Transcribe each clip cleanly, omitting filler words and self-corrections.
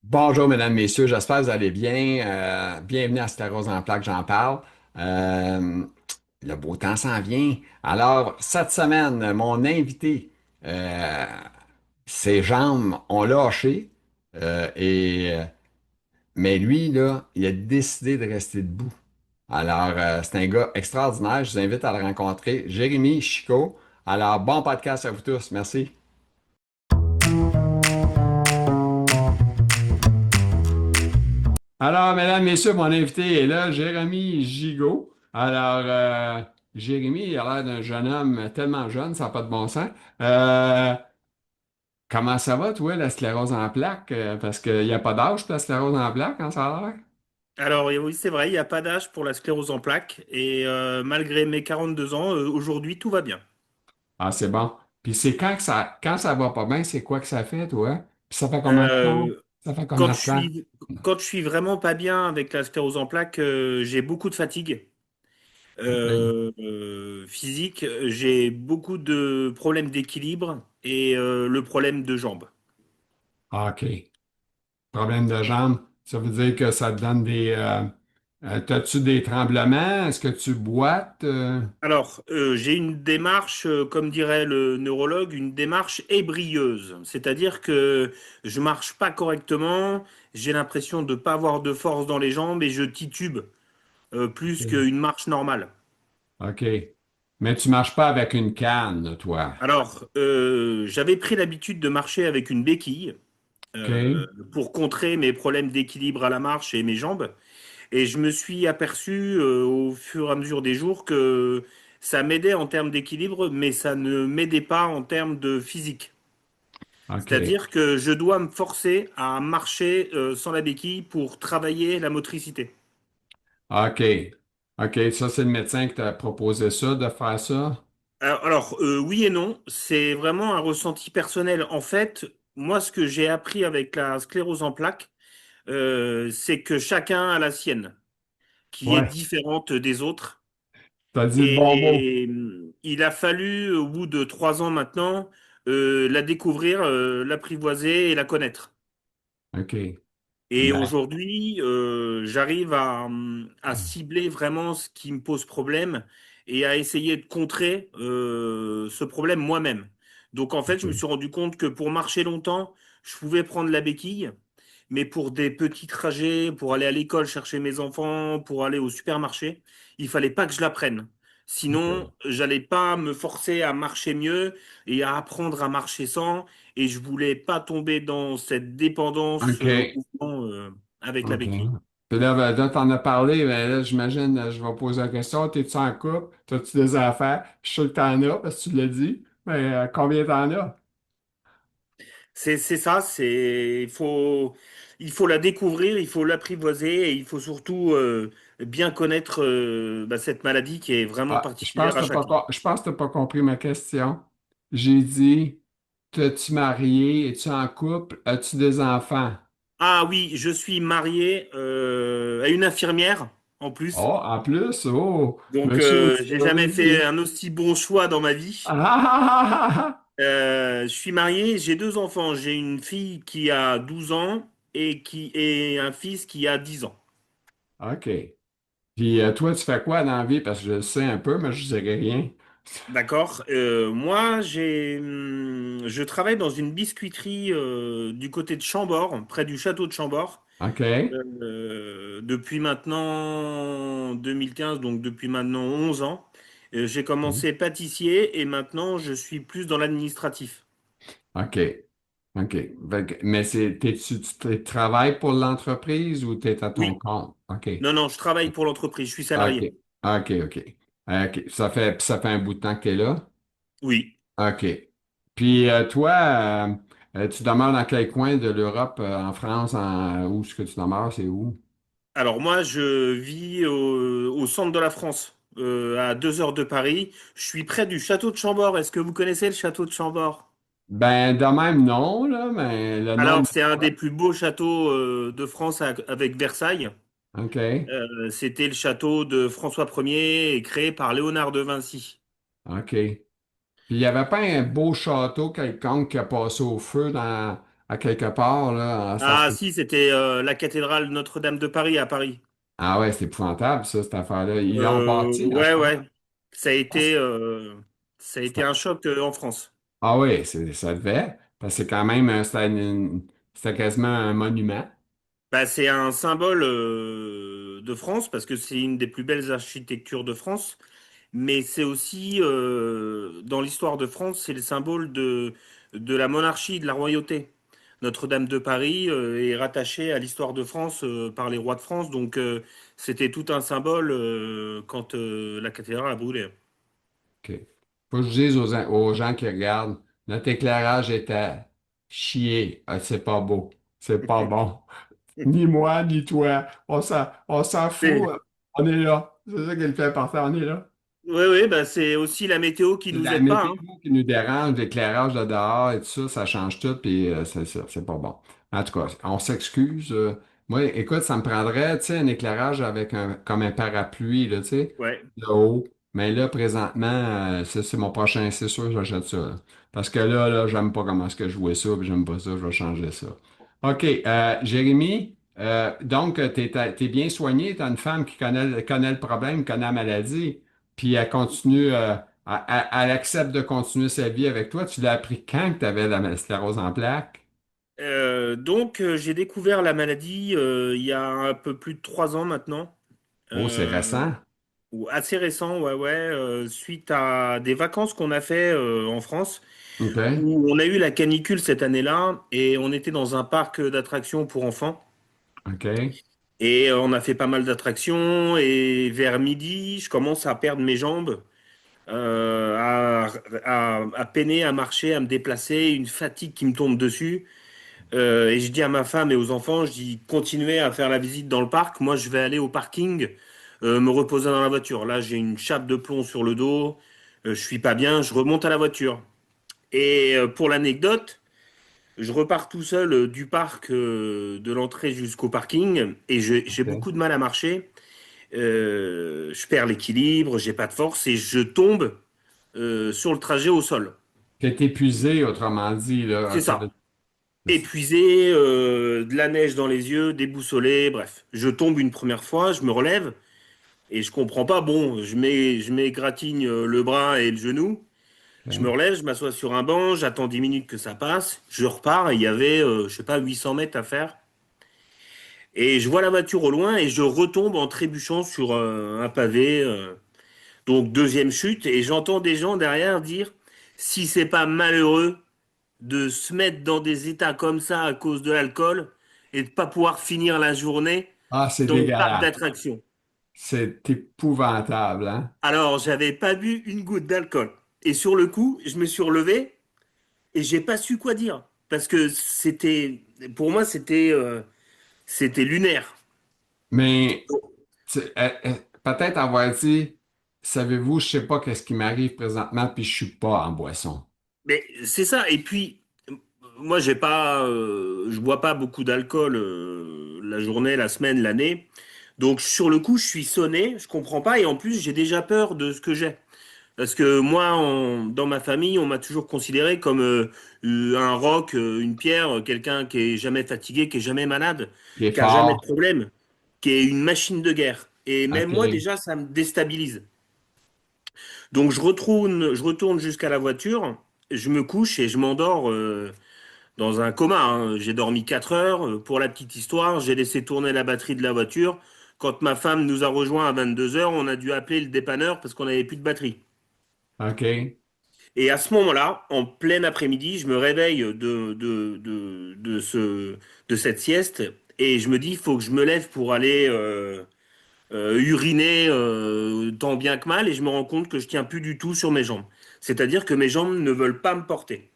Bonjour, mesdames, messieurs, j'espère que vous allez bien. Bienvenue à Sclérose en plaques, j'en parle. Euh, le beau temps s'en vient. Alors, cette semaine, mon invité, euh, ses jambes ont lâché, mais lui, là, il a décidé de rester debout. Alors, c'est un gars extraordinaire. Je vous invite à le rencontrer, Jérémy Chico. Alors, bon podcast à vous tous. Merci. Alors, mesdames, messieurs, mon invité est là, Jérémy Gigot. Alors, Jérémy, il a l'air d'un jeune homme tellement jeune, ça n'a pas de bon sens. Euh, Comment ça va, toi, la sclérose en plaques? Parce qu'il n'y a pas d'âge pour la sclérose en plaques, hein, ça a l'air? Alors oui, c'est vrai, il n'y a pas d'âge pour la sclérose en plaques et malgré mes 42 ans, aujourd'hui tout va bien. Ah, c'est bon. Puis c'est quand ça va pas bien, c'est quoi que ça fait, toi? Puis ça fait combien de temps? Euh, Ça fait quand combien je de temps? suis quand je suis vraiment pas bien avec la sclérose en plaques, j'ai beaucoup de fatigue OK. physique, j'ai beaucoup de problèmes d'équilibre et le problème de jambes. Ah, OK. Problème de jambes, ça veut dire que ça te donne t'as-tu des tremblements? Est-ce que tu boites? Alors, j'ai une démarche, comme dirait le neurologue, une démarche ébrieuse. C'est-à-dire que je marche pas correctement, j'ai l'impression de pas avoir de force dans les jambes et je titube plus OK. qu'une marche normale. OK. Mais tu marches pas avec une canne, toi. Alors, j'avais pris l'habitude de marcher avec une béquille OK? pour contrer mes problèmes d'équilibre à la marche et mes jambes. Et je me suis aperçu au fur et à mesure des jours que ça m'aidait en termes d'équilibre, mais ça ne m'aidait pas en termes de physique. OK. C'est-à-dire que je dois me forcer à marcher sans la béquille pour travailler la motricité. OK. OK. Ça, c'est le médecin qui t'a proposé ça, de faire ça? Oui et non, c'est vraiment un ressenti personnel. En fait, moi, ce que j'ai appris avec la sclérose en plaques, c'est que chacun a la sienne, qui est Ouais. différente des autres. T'as dit le bon mot. Et il a fallu, au bout de 3 ans maintenant, la découvrir, l'apprivoiser et la connaître. OK. Et Ben, aujourd'hui, j'arrive à cibler vraiment ce qui me pose problème et à essayer de contrer ce problème moi-même. Donc en fait, je me OK. suis rendu compte que pour marcher longtemps, je pouvais prendre la béquille, mais pour des petits trajets, pour aller à l'école chercher mes enfants, pour aller au supermarché, il fallait pas que je la prenne. OK. Sinon, j'allais pas me forcer à marcher mieux et à apprendre à marcher sans. Et je voulais pas tomber dans cette dépendance OK. au mouvement, avec la OK. béquille. Puis là, t'en as parlé, mais là, j'imagine, je vais poser la question, t'es-tu en couple? T'as-tu des affaires? Je suis sûr que t'en as, parce que tu l'as dit. Mais combien t'en as? C'est ça, il faut la découvrir, il faut l'apprivoiser et il faut surtout bien connaître cette maladie qui est vraiment Ah, particulière à chacun. je pense que t'as pas compris ma question. J'ai dit, t'es-tu marié? Es-tu en couple? As-tu des enfants? Ah oui, je suis marié à une infirmière en plus. Oh, en plus, oh, Donc, monsieur j'ai jamais Thierry. fait un aussi bon choix dans ma vie. Ah! Je suis marié, j'ai deux enfants. J'ai une fille qui a 12 ans et un fils qui a 10 ans. OK. Puis toi, tu fais quoi dans la vie? Parce que je le sais un peu, mais je ne dirais rien. D'accord. Moi, je travaille dans une biscuiterie du côté de Chambord, près du château de Chambord, OK. depuis maintenant 2015, donc depuis maintenant 11 ans. J'ai OK. commencé pâtissier et maintenant je suis plus dans l'administratif. OK. OK. Mais tu travailles pour l'entreprise ou tu es à ton Oui, compte? OK. non, non, je travaille pour l'entreprise, je suis OK. salarié. OK, OK. OK. Ça fait un bout de temps que tu es là? Oui. OK. Puis toi, tu demeures dans quel coin de l'Europe, en France, où est-ce que tu demeures? C'est où? Alors moi, je vis au centre de la France, à 2 heures de Paris. Je suis près du château de Chambord. Est-ce que vous connaissez le château de Chambord? Ben, de même, non, là, mais le nom Alors, me... c'est un des plus beaux châteaux de France avec Versailles. OK. C'était le château de François Ier et créé par Léonard de Vinci. OK. Puis il n'y avait pas un beau château quelconque qui a passé au feu à quelque part, là, ça se Ah peut. si, c'était la cathédrale Notre-Dame de Paris à Paris. Ah ouais, c'est épouvantable, ça, cette affaire-là. Ils l'ont bâti, hein, je Ouais, pense. ouais. Ça a été, euh, ça a été C'était- un choc en France. Ah oui, ça devait. Parce que c'est quand même, c'était quasiment un monument. Bah, c'est un symbole de France parce que c'est une des plus belles architectures de France. Mais c'est aussi, dans l'histoire de France, c'est le symbole de la monarchie, de la royauté. Notre-Dame de Paris, est rattachée à l'histoire de France, par les rois de France. Donc, c'était tout un symbole, quand la cathédrale a brûlé. OK. Faut que je dise aux gens qui regardent, notre éclairage était chier. Ah, c'est pas beau. C'est pas bon. Ni moi, ni toi. On s'en fout. C'est- On est là. C'est ça qui est le fait important. On est là. Oui, oui, bah, c'est aussi la météo qui C'est nous la aide pas, météo hein. qui nous dérange, l'éclairage de dehors et tout ça, ça change tout, puis c'est ça, c'est pas bon. En tout cas, on s'excuse. Moi, écoute, ça me prendrait, tu sais, un éclairage avec comme un parapluie, là, tu sais, Ouais. de haut. Mais là, présentement, c'est mon prochain, c'est sûr, j'achète ça, là. Parce que là, j'aime pas comment est-ce que je jouais ça, puis j'aime pas ça, je vais changer ça. OK, Jérémy, donc, t'es bien soigné, t'as une femme qui connaît le problème, connaît la maladie, puis elle continue. Elle accepte de continuer sa vie avec toi. Tu l'as appris quand que tu avais la sclérose en plaques? Donc, j'ai découvert la maladie il y a un peu plus de 3 ans maintenant. Oh, c'est Euh, récent. ou assez récent, ouais, ouais, suite à des vacances qu'on a fait en France, OK. où on a eu la canicule cette année-là, et on était dans un parc d'attractions pour enfants, OK. et on a fait pas mal d'attractions, et vers midi, je commence à perdre mes jambes, à peiner, à marcher, à me déplacer, une fatigue qui me tombe dessus. Et je dis à ma femme et aux enfants, je dis, continuez à faire la visite dans le parc. Moi, je vais aller au parking, me reposer dans la voiture. Là, j'ai une chape de plomb sur le dos. Je suis pas bien. Je remonte à la voiture. Et pour l'anecdote, je repars tout seul du parc, de l'entrée jusqu'au parking. Et j'ai OK. beaucoup de mal à marcher. Je perds l'équilibre, j'ai pas de force et je tombe sur le trajet au sol. T'es épuisé, autrement dit, là. C'est Ça veut- ça. Épuisé, de la neige dans les yeux, déboussolé, bref. Je tombe une première fois, je me relève et je comprends pas. Bon, je m'égratigne le bras et le genou. Je me OK. relève, je m'assois sur un banc, j'attends 10 minutes que ça passe. Je repars et il y avait, je sais pas, 800 mètres à faire. Et je vois la voiture au loin et je retombe en trébuchant sur un pavé. Donc deuxième chute et j'entends des gens derrière dire, si c'est pas malheureux de se mettre dans des états comme ça à cause de l'alcool et de pas pouvoir finir la journée Ah, c'est dans le parc dégueulasse. d'attractions. C'est épouvantable, hein? Alors, j'avais pas bu une goutte d'alcool. Et sur le coup, je me suis relevé et j'ai pas su quoi dire. Parce que pour moi, c'était lunaire. Mais peut-être avoir dit, savez-vous, je sais pas qu'est-ce qui m'arrive présentement, puis je suis pas en boisson. Mais c'est ça. Et puis, moi, je bois pas beaucoup d'alcool la journée, la semaine, l'année. Donc, sur le coup, je suis sonné, je comprends pas. Et en plus, j'ai déjà peur de ce que j'ai. Parce que moi, dans ma famille, on m'a toujours considéré comme un roc, une pierre, quelqu'un qui est jamais fatigué, qui est jamais malade, Qui est qui a jamais de fort. problème, qui est une machine de guerre. Et même moi, OK. déjà, ça me déstabilise. Donc je retourne jusqu'à la voiture, je me couche et je m'endors dans un coma, hein. J'ai dormi 4 heures. Pour la petite histoire, j'ai laissé tourner la batterie de la voiture. Quand ma femme nous a rejoints à 22 heures, on a dû appeler le dépanneur parce qu'on n'avait plus de batterie. OK. Et à ce moment-là, en plein après-midi, je me réveille de cette sieste et je me dis, il faut que je me lève pour aller uriner tant bien que mal et je me rends compte que je tiens plus du tout sur mes jambes. C'est-à-dire que mes jambes ne veulent pas me porter.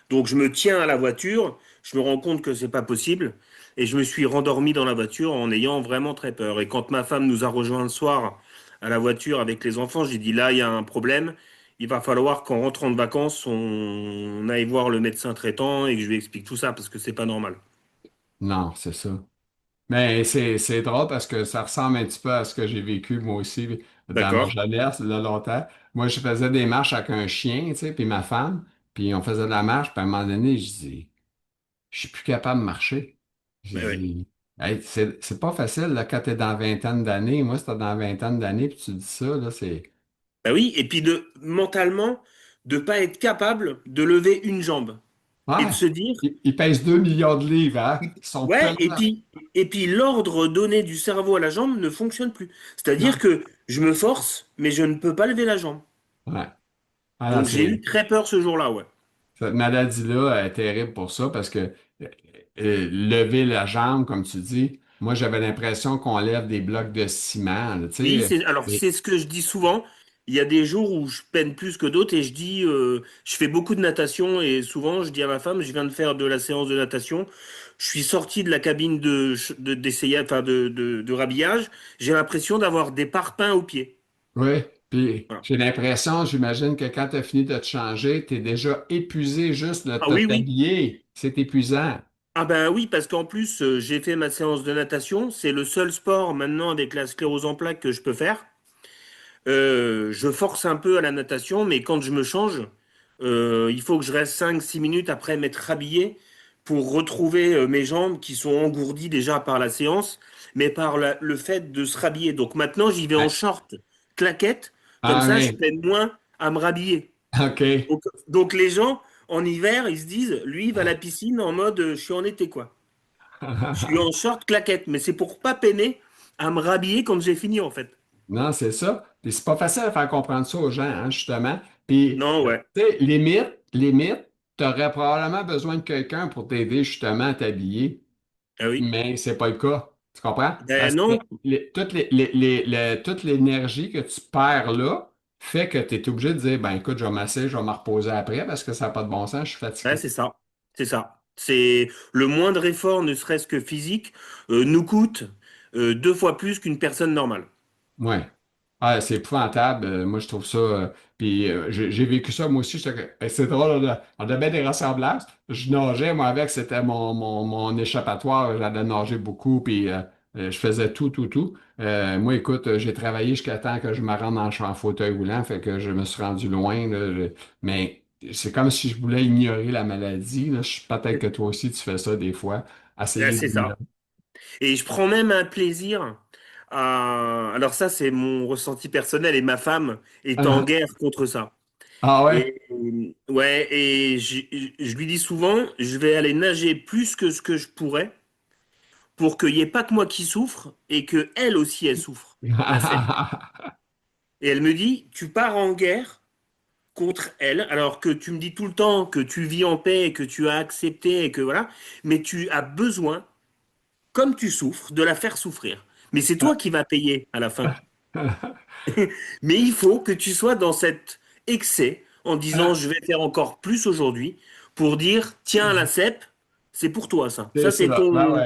Donc je me tiens à la voiture, je me rends compte que c'est pas possible et je me suis rendormi dans la voiture en ayant vraiment très peur. Et quand ma femme nous a rejoints le soir à la voiture avec les enfants, j'ai dit là il y a un problème. Il va falloir qu'en rentrant de vacances, on aille voir le médecin traitant et que je lui explique tout ça parce que c'est pas normal. Non, c'est ça. Mais c'est drôle parce que ça ressemble un petit peu à ce que j'ai vécu moi aussi dans ma D'accord? jeunesse, là, longtemps. Moi, je faisais des marches avec un chien, tu sais, puis ma femme, puis on faisait de la marche, puis à un moment donné, je dis, je suis plus capable de marcher. J'ai Ouais, ouais. dit, hey, c'est pas facile là, quand tu es dans la vingtaine d'années. Moi, c'était dans la vingtaine d'années, puis tu dis ça, là, c'est. Bah oui, et puis de mentalement, de pas être capable de lever une jambe et de Ouais, se dire, ils pèsent 2 millions de livres, hein? Ils sont ouais, tellement. et puis l'ordre donné du cerveau à la jambe ne fonctionne plus. C'est-à-dire Non. que je me force, mais je ne peux pas lever la jambe. Ouais. Ah non, Donc j'ai eu très peur ce jour-là, ouais. cette maladie-là est terrible pour ça parce que lever la jambe, comme tu dis, moi, j'avais l'impression qu'on lève des blocs de ciment, là, tu Oui, sais. alors c'est ce que je dis souvent. Il y a des jours où je peine plus que d'autres et je dis, je fais beaucoup de natation et souvent je dis à ma femme, je viens de faire de la séance de natation. Je suis sorti de la cabine d'essayage, enfin de rhabillage. J'ai l'impression d'avoir des parpaings aux pieds. Oui, puis Voilà. j'ai l'impression, j'imagine que quand tu as fini de te changer, tu es déjà épuisé juste de Ah te oui, oui. t'habiller. C'est épuisant. Ah ben oui, parce qu'en plus, j'ai fait ma séance de natation. C'est le seul sport maintenant avec la sclérose en plaques que je peux faire. Je force un peu à la natation, mais quand je me change, il faut que je reste 5 6 minutes après m'être rhabillé pour retrouver mes jambes qui sont engourdies déjà par la séance, mais par le fait de se rhabiller. Donc maintenant, j'y vais en Ouais. short, claquette, comme Ah ça, je oui, peine moins à me rhabiller. OK. Donc les gens, en hiver, ils se disent, lui, il va à la piscine en mode, je suis en été, quoi. Je suis en short, claquette, mais c'est pour pas peiner à me rhabiller quand j'ai fini, en fait. Non, c'est ça. Puis c'est pas facile à faire comprendre ça aux gens, hein, justement. Puis, Non, ouais. tu sais, limite, tu aurais probablement besoin de quelqu'un pour t'aider justement à t'habiller. Ah oui. Mais c'est pas le cas. Tu comprends? Ben Parce que non. toute l'énergie que tu perds là fait que tu es obligé de dire, ben écoute, je vais m'asseoir, je vais me reposer après parce que ça n'a pas de bon sens, je suis Ouais, fatigué. c'est ça. C'est ça. C'est le moindre effort, ne serait-ce que physique, nous coûte 2 fois plus qu'une personne normale. Ouais. Ah, c'est épouvantable. Moi, je trouve ça. Puis j'ai vécu ça, moi aussi. C'est drôle, on a bien des ressemblances. Je nageais, moi, avec, c'était mon échappatoire. J'allais nager beaucoup, puis je faisais tout, tout, tout. Moi, écoute, j'ai travaillé jusqu'à temps que je me rende en fauteuil roulant, fait que je me suis rendu loin, là. Mais c'est comme si je voulais ignorer la maladie, là. Peut-être que toi aussi, tu fais ça des fois. Ouais, Essayer c'est d'ignorer. ça. Et je prends même un plaisir à... Alors ça, c'est mon ressenti personnel et ma femme est en Ah, guerre contre ça. ah ouais? Et ouais, et je lui dis souvent, je vais aller nager plus que ce que je pourrais pour qu'il n'y ait pas que moi qui souffre et que elle aussi, elle souffre, la scène. Et elle me dit, tu pars en guerre contre elle, alors que tu me dis tout le temps que tu vis en paix et que tu as accepté et que voilà, mais tu as besoin, comme tu souffres, de la faire souffrir. Mais c'est toi qui vas payer à la fin. Mais il faut que tu sois dans cet excès en disant je vais faire encore plus aujourd'hui pour dire tiens la cèpe, c'est pour toi ça. C'est Ça c'est ça. Ben ton ouais.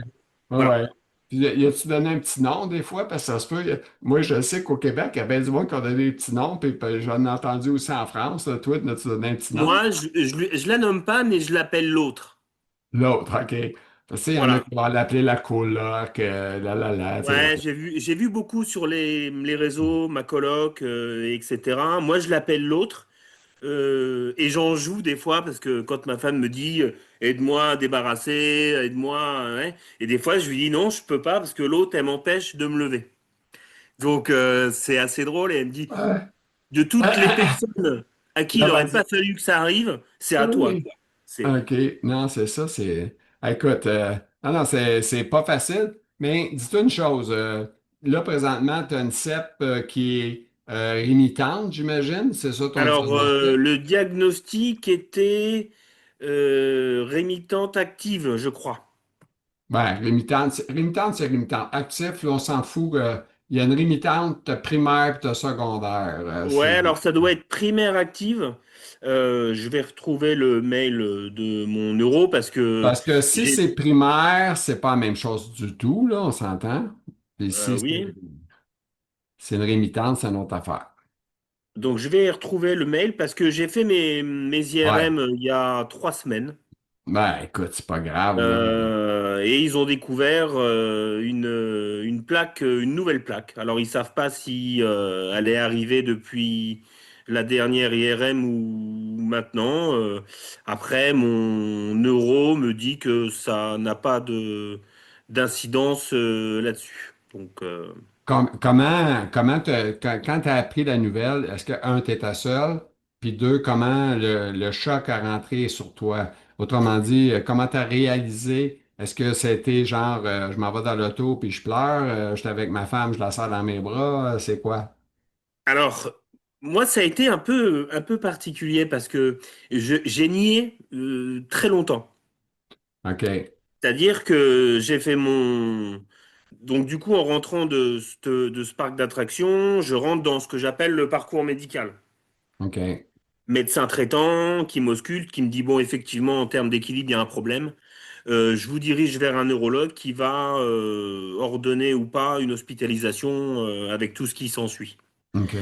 Ouais, voilà. ouais. Puis, y a-tu donné un petit nom des fois? Parce que ça se peut. Moi, je sais qu'au Québec, il y a bien du monde qui a donné des petits noms, puis j'en ai entendu aussi en France. Toi, as-tu donné un petit nom? Moi je la nomme pas mais je l'appelle l'autre. L'autre, OK. Parce que, il y en a Voilà. qui vont l'appeler la coloc, tu sais, Ouais, j'ai vu beaucoup sur les réseaux, ma coloc, etc. Moi, je l'appelle l'autre. Et j'en joue des fois parce que quand ma femme me dit aide-moi à débarrasser, aide-moi, hein, et des fois je lui dis non, je peux pas parce que l'autre elle m'empêche de me lever. Donc c'est assez drôle et elle me dit ouais. de toutes les personnes à qui Il il a pas aurait dit. pas fallu que ça arrive, c'est à toi, Oui. quoi. C'est OK. Non, c'est ça, c'est. Écoute, non, non, c'est pas facile, mais dis-toi une chose. Là, présentement, tu as une cèpe qui est limitante, j'imagine. C'est ça ton alors diagnostic? le diagnostic était rémitante active, je crois. Ben, rémitante, c'est rémitante. Actif, là, on s'en fout. Il y a une rémitante, t'as primaire puis t'as secondaire. Ouais, alors ça doit être primaire active. Je vais retrouver le mail de mon neuro parce que Parce que si j'ai. c'est primaire, c'est pas la même chose du tout, là, on s'entend. Puis si Oui, c'est une rémitante, c'est une autre affaire. donc je vais retrouver le mail parce que j'ai fait mes Ouais. IRM il y a 3 semaines. Ben, écoute, c'est pas grave, là. Et ils ont découvert une plaque, une nouvelle plaque. Alors ils savent pas si elle est arrivée depuis la dernière IRM ou maintenant, après, mon neuro me dit que ça n'a pas d'incidence là-dessus. Donc, Quand tu as appris la nouvelle, est-ce que, un, tu étais seul, puis deux, comment le choc a rentré sur toi? Autrement dit, comment tu as réalisé? Est-ce que c'était genre, je m'en vais dans l'auto puis je pleure, j'étais avec ma femme, je la serre dans mes bras, c'est quoi? alors, moi, ça a été un peu particulier parce que j'ai nié très longtemps. OK, C'est-à-dire que j'ai fait mon... Donc du coup, en rentrant de ce parc d'attractions, je rentre dans ce que j'appelle le parcours médical. OK, Médecin traitant qui m'ausculte, qui me dit, bon, effectivement, en termes d'équilibre, il y a un problème. Je vous dirige vers un neurologue qui va ordonner ou pas une hospitalisation avec tout ce qui s'ensuit. OK.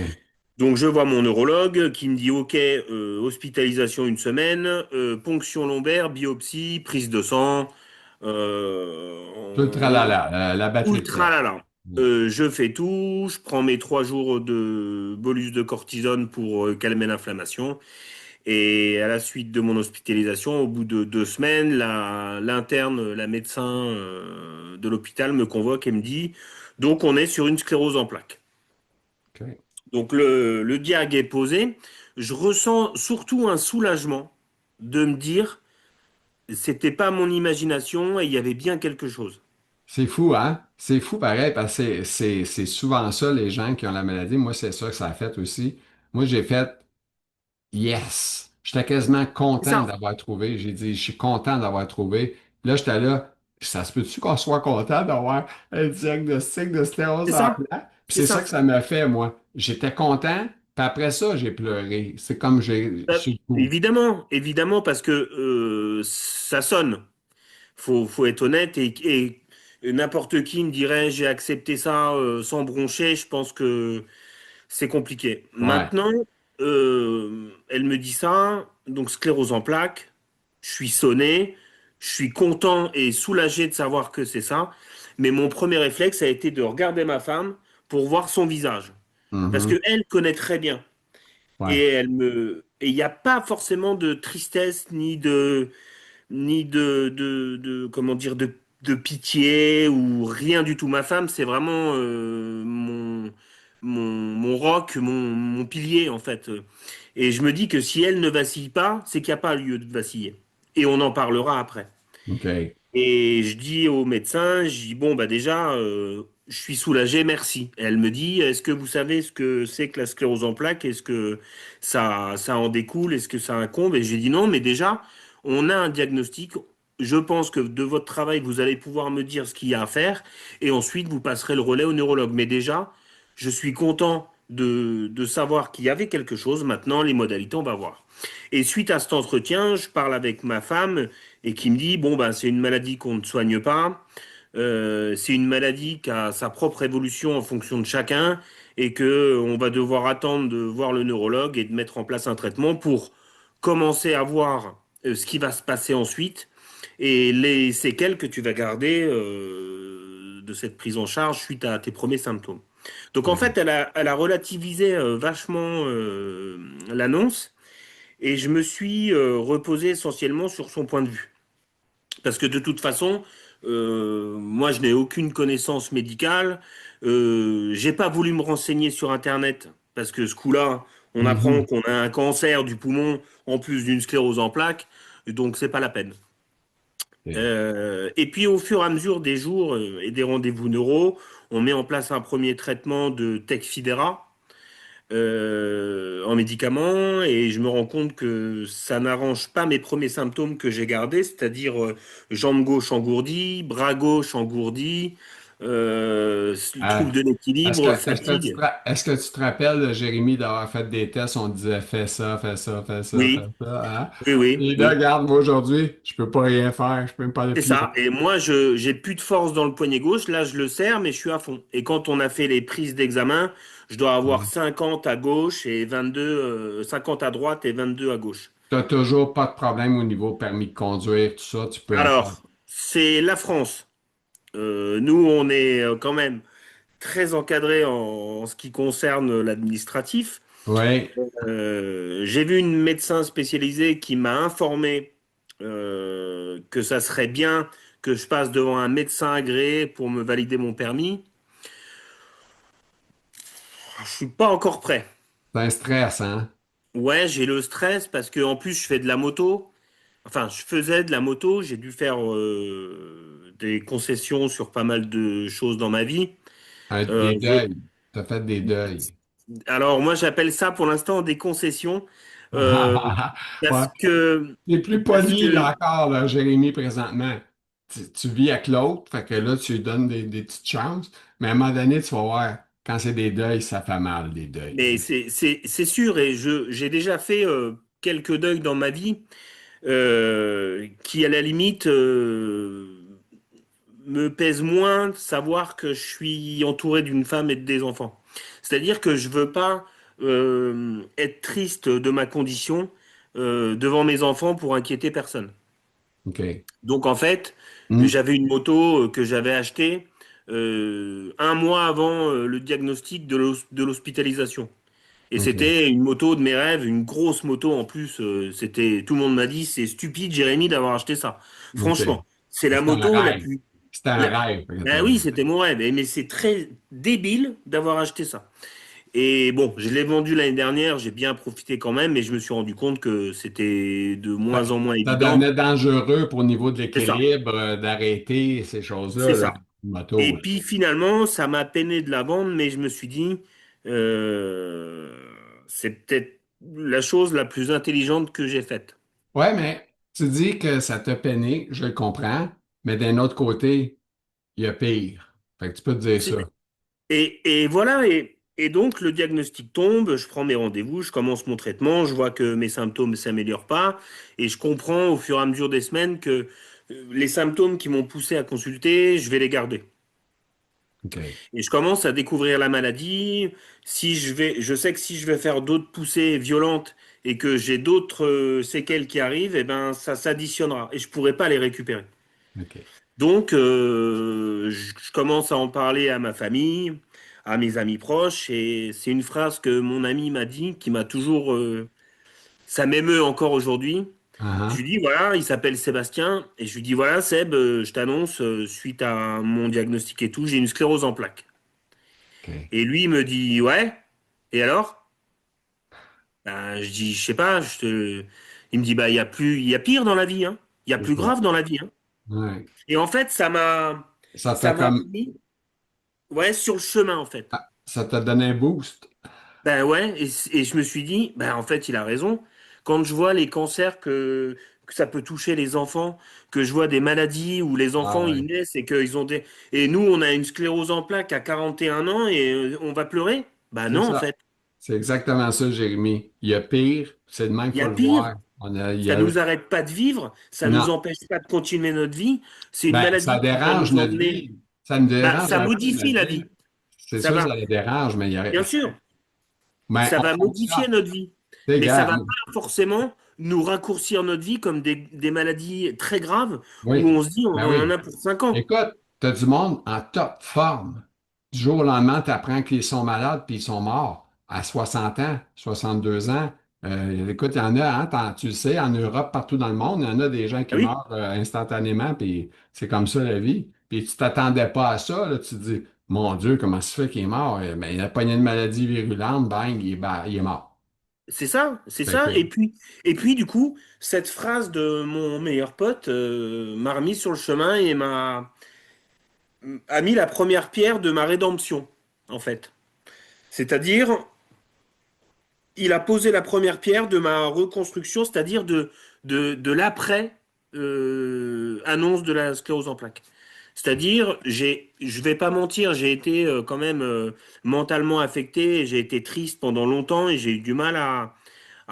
Donc je vois mon neurologue qui me dit, OK, hospitalisation une semaine, ponction lombaire, biopsie, prise de sang. Tout le tralala, la batterie Ultra pleine. là là. Je fais tout, je prends mes 3 jours de bolus de cortisone pour calmer l'inflammation. Et à la suite de mon hospitalisation, au bout de 2 semaines, l'interne, la médecin de l'hôpital me convoque et me dit, donc on est sur une sclérose en plaques. OK. Donc le diag est posé. Je ressens surtout un soulagement de me dire, c'était pas mon imagination et il y avait bien quelque chose. C'est fou, hein? C'est fou pareil, parce que c'est souvent ça, les gens qui ont la maladie. Moi, c'est ça que ça a fait aussi. Moi, j'ai fait yes! J'étais quasiment C'est content ça, d'avoir trouvé. J'ai dit, je suis content d'avoir trouvé. Là, j'étais là, ça se peut-tu qu'on soit content d'avoir un diagnostic de sclérose c'est en ça, plaques? Puis c'est c'est ça que ça. ça m'a fait, moi. J'étais content, puis après ça, j'ai pleuré. C'est comme j'ai, sur le coup. Évidemment, évidemment, parce que ça sonne. Faut être honnête et n'importe qui me dirait j'ai accepté ça sans broncher. Je pense que c'est compliqué. Ouais. Maintenant, elle me dit ça, donc sclérose en plaques. Je suis sonné, je suis content et soulagé de savoir que c'est ça. Mais mon premier réflexe a été de regarder ma femme pour voir son visage, parce que Mhm. elle connaît très bien. Ouais. Et et il n'y a pas forcément de tristesse ni comment dire, de pitié ou rien du tout. Ma femme, c'est vraiment mon roc, mon pilier, en fait. Et je me dis que si elle ne vacille pas, c'est qu'il n'y a pas lieu de vaciller. Et on en parlera après. OK. Et je dis au médecin, je dis, bon, bah déjà, je suis soulagé, merci. Et elle me dit, est-ce que vous savez ce que c'est que la sclérose en plaques? Est-ce que ça en découle? Est-ce que ça incombe? Et j'ai dit non, mais déjà, on a un diagnostic. Je pense que de votre travail, vous allez pouvoir me dire ce qu'il y a à faire. Et ensuite, vous passerez le relais au neurologue. Mais déjà, je suis content de savoir qu'il y avait quelque chose. Maintenant, les modalités, on va voir. Et suite à cet entretien, je parle avec ma femme et qui me dit, bon, ben, c'est une maladie qu'on ne soigne pas, c'est une maladie qui a sa propre évolution en fonction de chacun et que on va devoir attendre de voir le neurologue et de mettre en place un traitement pour commencer à voir ce qui va se passer ensuite et les séquelles que tu vas garder de cette prise en charge suite à tes premiers symptômes. Donc en fait, elle a relativisé vachement l'annonce et je me suis reposé essentiellement sur son point de vue. Parce que de toute façon, moi, je n'ai aucune connaissance médicale. J'ai pas voulu me renseigner sur Internet parce que ce coup-là, on apprend Mhm. qu'on a un cancer du poumon en plus d'une sclérose en plaques, donc c'est pas la peine. OK. Et puis au fur et à mesure des jours et des rendez-vous neuro, on met en place un premier traitement de Tecfidera en médicaments et je me rends compte que ça n'arrange pas mes premiers symptômes que j'ai gardés, c'est-à-dire jambe gauche engourdie, bras gauche engourdi, trouble Ah, de l'équilibre, fatigue. est-ce que tu te rappelles, Jérémy, d'avoir fait des tests, on disait fais ça, fais ça, fais ça, fais Oui, ça, hein? oui, oui, Et là, oui. regarde, moi aujourd'hui, je peux pas rien faire, je peux même pas le C'est plier. ça. Et moi, j'ai plus de force dans le poignet gauche. Là, je le serre, mais je suis à fond. Et quand on a fait les prises d'examen, je dois avoir 50 à gauche et 22, 50 à droite et 22 à gauche. T'as toujours pas de problème au niveau permis de conduire, tout ça, tu peux en faire. Alors, c'est la France. Nous, on est quand même très encadré en ce qui concerne l'administratif. Oui, J'ai vu une médecin spécialisée qui m'a informé que ça serait bien que je passe devant un médecin agréé pour me valider mon permis. Je suis pas encore prêt. c'est un stress, hein? Ouais, j'ai le stress parce que en plus je fais de la moto. Enfin, je faisais de la moto. J'ai dû faire des concessions sur pas mal de choses dans ma vie. Des Je- deuils. Tu as fait des deuils. Alors moi, j'appelle ça pour l'instant des concessions euh, Ouais. parce que T'es plus parce poli que là, encore, là, Jérémy, présentement. Tu vis avec l'autre, fait que là, tu lui donnes des petites chances, mais à un moment donné, tu vas voir, quand c'est des deuils, ça fait mal, des deuils. mais c'est sûr et je j'ai déjà fait quelques deuils dans ma vie qui à la limite me pèse moins de savoir que je suis entouré d'une femme et de des enfants. C'est-à-dire que je veux pas être triste de ma condition devant mes enfants pour inquiéter personne. OK. Donc en fait, Hmm. j'avais une moto que j'avais achetée un mois avant le diagnostic de l'hospitalisation. Et OK. c'était une moto de mes rêves, une grosse moto en plus. C'était, tout le monde m'a dit, c'est stupide, Jérémy, d'avoir acheté ça. OK. Franchement, c'est la C'est un moto la rêve. plus. C'est un rêve que Ben oui, c'était mon rêve. Mais c'est très débile d'avoir acheté ça. Et bon, je l'ai vendu l'année dernière, j'ai bien profité quand même, mais je me suis rendu compte que c'était de moins Ça, en moins ça évident. devenait dangereux pour le niveau de C'est ça, l'équilibre, d'arrêter ces c'est choses-là, là, ça. une moto. Et Là. puis finalement, ça m'a peiné de la vendre, mais je me suis dit, c'est peut-être la chose la plus intelligente que j'ai faite. Ouais, mais tu dis que ça t'a peiné, je le comprends, mais d'un autre côté, il y a pire. Fait que tu peux te dire C'est- ça. Et voilà, et donc le diagnostic tombe, je prends mes rendez-vous, je commence mon traitement, je vois que mes symptômes ne s'améliorent pas, et je comprends au fur et à mesure des semaines que les symptômes qui m'ont poussé à consulter, je vais les garder. OK. Et je commence à découvrir la maladie. Si je vais, je sais que si je vais faire d'autres poussées violentes et que j'ai d'autres séquelles qui arrivent, eh ben ça s'additionnera et je pourrai pas les récupérer. OK. Donc je commence à en parler à ma famille, à mes amis proches et c'est une phrase que mon ami m'a dit qui m'a toujours, ça m'émeut encore aujourd'hui. Je lui Uh-huh. dis voilà, il s'appelle Sébastien et je lui dis voilà Seb, je t'annonce suite à mon diagnostic et tout, j'ai une sclérose en plaques. OK. Et lui, il me dit, ouais. Et alors? Ben, je dis, je sais pas. Il me dit, bah, il y a pire dans la vie, hein. Il y a C'est plus ça. grave dans la vie, hein. Ouais. Et en fait, Ça t'a ça m'a comme mis, ouais, sur le chemin, en fait. ça t'a donné un boost. Ben ouais. Et je me suis dit, ben en fait, il a raison. Quand je vois les cancers que ça peut toucher les enfants, que je vois des maladies où les Ah enfants, ils ouais. naissent et qu'ils ont des, et nous, on a une sclérose en plaques à 41 ans et on va pleurer? Ben C'est non, en ça. fait. C'est exactement ça, Jérémy. Il y a pire, c'est de même qu'il Il y faut a le pire. voir. Il y Ça a... nous arrête pas de vivre, ça nous Non. empêche pas de continuer notre vie. C'est une Ben, ça maladie qui va dérange nous notre emmener. vie. Ça me Bah, dérange ça un peu modifie notre la vie. vie. C'est Ça sûr que va, ça le dérange, mais il y a... bien sûr, Mais ça on va fait modifier ça. notre vie. Tu sais, Mais ça gars, va pas forcément nous raccourcir notre vie comme des maladies très graves où oui. on se dit on Ben en oui. a pour 5 ans. Écoute, tu as du monde en top forme. Du jour au lendemain, tu apprends qu'ils sont malades puis ils sont morts à 60 ans, 62 ans. Écoute, il y en a, hein, tu le sais, en Europe, partout dans le monde, il y en a des gens Ah qui oui, meurent instantanément, puis c'est comme ça la vie. Puis tu t'attendais pas à ça, là, tu te dis, mon Dieu, comment ça se fait qu'il est mort? Ben, il a pogné une maladie virulente, bang, il est mort. c'est ça, c'est Fait ça. que, Et puis du coup, cette phrase de mon meilleur pote m'a remis sur le chemin et a mis la première pierre de ma rédemption, en fait. C'est-à-dire, il a posé la première pierre de ma reconstruction, c'est-à-dire de l'après annonce de la sclérose en plaques. C'est-à-dire, je vais pas mentir, j'ai été quand même mentalement affecté, j'ai été triste pendant longtemps et j'ai eu du mal à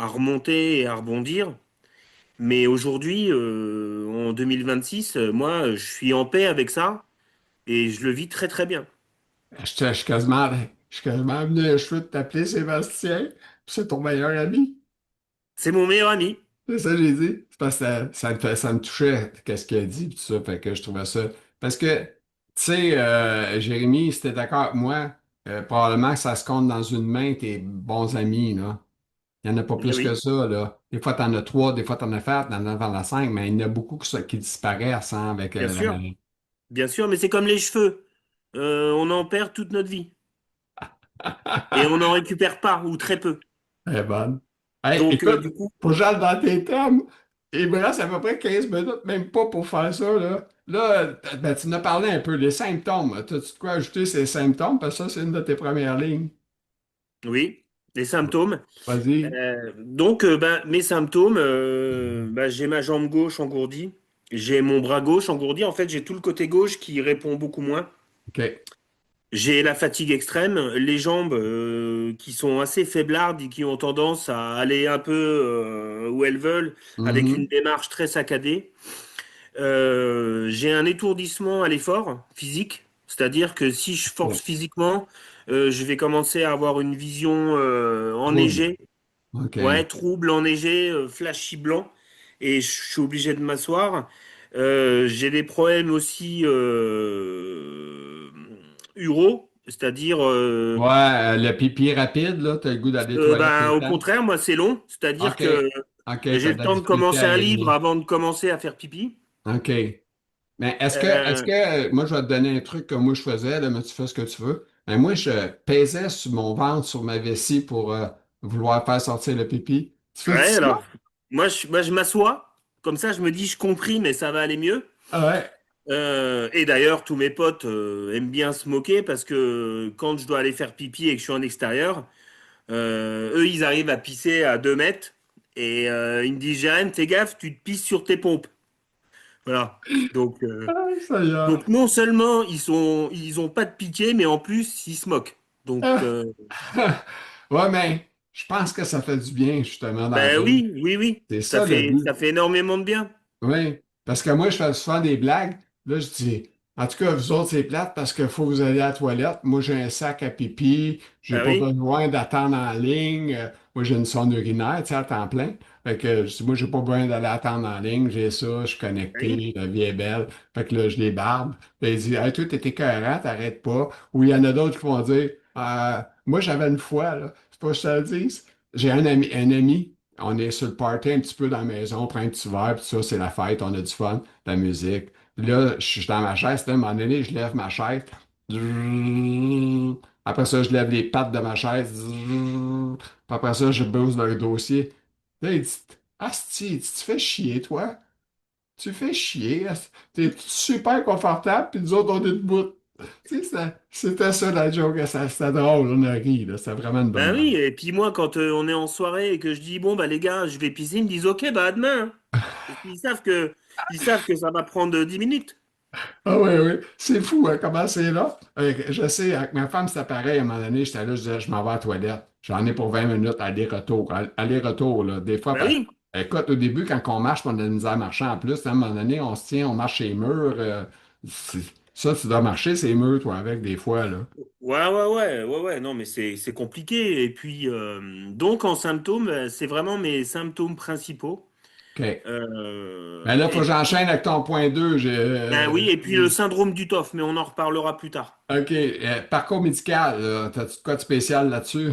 remonter et à rebondir. Mais aujourd'hui, en 2026, moi, je suis en paix avec ça et je le vis très très bien. je suis quasiment venu les cheveux de t'appeler Sébastien, puis c'est ton meilleur ami. C'est mon meilleur ami. C'est ça que j'ai dit. C'est parce que ça me touchait, qu'est-ce qu'il a dit, puis tout ça. Fait que je trouvais ça. Parce que, tu sais, Jérémy, si t'es d'accord avec moi, probablement que ça se compte dans une main, tes bons amis, là. Il n'y en a pas Eh plus que oui, ça, là. Des fois, tu en as trois, des fois, tu en as quatre, t'en as cinq, mais il y en a beaucoup qui disparaissent hein, avec bien sûr, bien sûr, mais c'est comme les cheveux. On en perd toute notre vie et on n'en récupère pas ou très peu. Elle est bonne. Hey, Donc, écoute, du coup, pour Jean dans tes thèmes, il me reste à peu près 15 minutes, même pas pour faire ça, là. Là, ben, tu en as parlé un peu des symptômes. As-tu de quoi ajouter ces symptômes? Parce que ça, c'est une de tes premières lignes. oui, les symptômes. Vas-y. Donc, ben, mes symptômes, ben, j'ai ma jambe gauche engourdie, j'ai mon bras gauche engourdi. En fait, j'ai tout le côté gauche qui répond beaucoup moins. OK. J'ai la fatigue extrême, les jambes qui sont assez faiblardes et qui ont tendance à aller un peu où elles veulent, avec une Mhm. démarche très saccadée. J'ai un étourdissement à l'effort physique, c'est-à-dire que si je force OK. physiquement, je vais commencer à avoir une vision Trouble. enneigée, ouais, OK. trouble, enneigé, flashy blanc, et je suis obligé de m'asseoir. J'ai des problèmes aussi uro, c'est-à-dire, Ouais, le pipi rapide, là, t'as le goût d'aller aux toilettes tout ben, le au temps. contraire, moi c'est long, c'est-à-dire OK. que OK, j'ai t'as le de la temps de difficulté commencer à un livre uriner. avant de commencer à faire pipi. OK. Mais est-ce que, moi, je vais te donner un truc que moi je faisais, là, mais tu fais ce que tu veux. Mais moi, je pesais sur mon ventre, sur ma vessie pour vouloir faire sortir le pipi. Tu fais Ouais, ça? alors, moi, je m'assois, comme ça, je me dis, je compris, mais ça va aller mieux. Ah ouais. Et d'ailleurs, tous mes potes aiment bien se moquer parce que quand je dois aller faire pipi et que je suis en extérieur, eux, ils arrivent à pisser à 2 mètres et ils me disent, Jérém, fais gaffe, tu te pisses sur tes pompes. Voilà. Donc, euh, Ah, ça y est. donc non seulement ils ont pas de pitié, mais en plus, ils se moquent. Donc, Ah. Ouais, mais je pense que ça fait du bien, justement, dans la ben vie. oui, oui, oui, C'est ça le ça but. fait énormément de bien. Oui, parce que moi, je fais souvent des blagues. Là, je dis, en tout cas, vous autres, c'est plate parce qu'il faut que vous aller à la toilette. Moi, j'ai un sac à pipi. J'ai Ben pas oui, besoin d'attendre en ligne. Moi, j'ai une sonde urinaire, tu sais, à temps plein. Fait que je dis, moi, j'ai pas besoin d'aller attendre en ligne. J'ai ça, je suis ben oui, connecté, la vie est belle. Fait que là, je les barbe. Puis il dit, hey, toi, t'es écœurant, t'arrêtes pas. Ou il y en a d'autres qui vont dire, moi, j'avais une fois, là, c'est pas que je te le dise. J'ai un ami. On est sur le party un petit peu dans la maison, on prend un petit verre, puis ça, c'est la fête, on a du fun, de la musique. Puis là, je suis dans ma chaise, là, à un moment donné, je lève ma chaise. Zzzz. Après ça, je lève les pattes de ma chaise. Zzzz. Puis après ça, je bouse le dossier. Là, il dit, Asti, tu fais chier, toi. Tu fais chier. T'es super confortable, puis nous autres, on est debout. Tu sais, c'était ça la joke, c'était drôle, on a ri, là. C'était vraiment une bonne ben blague. oui. Et puis moi, quand on est en soirée et que je dis, bon, bah les gars, je vais pisser, ils me disent, ok, bah à demain, hein. Parce qu'ils savent ils savent que ça va prendre 10 minutes. Ah oui, oui. C'est fou, hein, comment c'est là. Je sais, avec ma femme, c'était pareil. À un moment donné, j'étais là, je disais, je m'en vais à la toilette. J'en ai pour 20 minutes, aller-retour. Aller-retour, là. Des fois, Ben oui. écoute, au début, quand on marche, on a de la misère à marcher en plus. À un moment donné, on se tient, on marche les murs. C'est- ça, tu dois marcher ces murs, toi, avec, des fois, là. Ouais, non, mais c'est compliqué. Et puis, donc, en symptômes, c'est vraiment mes symptômes principaux. OK. Ben là, il faut que Et j'enchaîne avec ton point 2. ben oui, et puis le syndrome du TOF, mais on en reparlera plus tard. OK. Parcours médical, là. T'as-tu quoi de spécial là-dessus?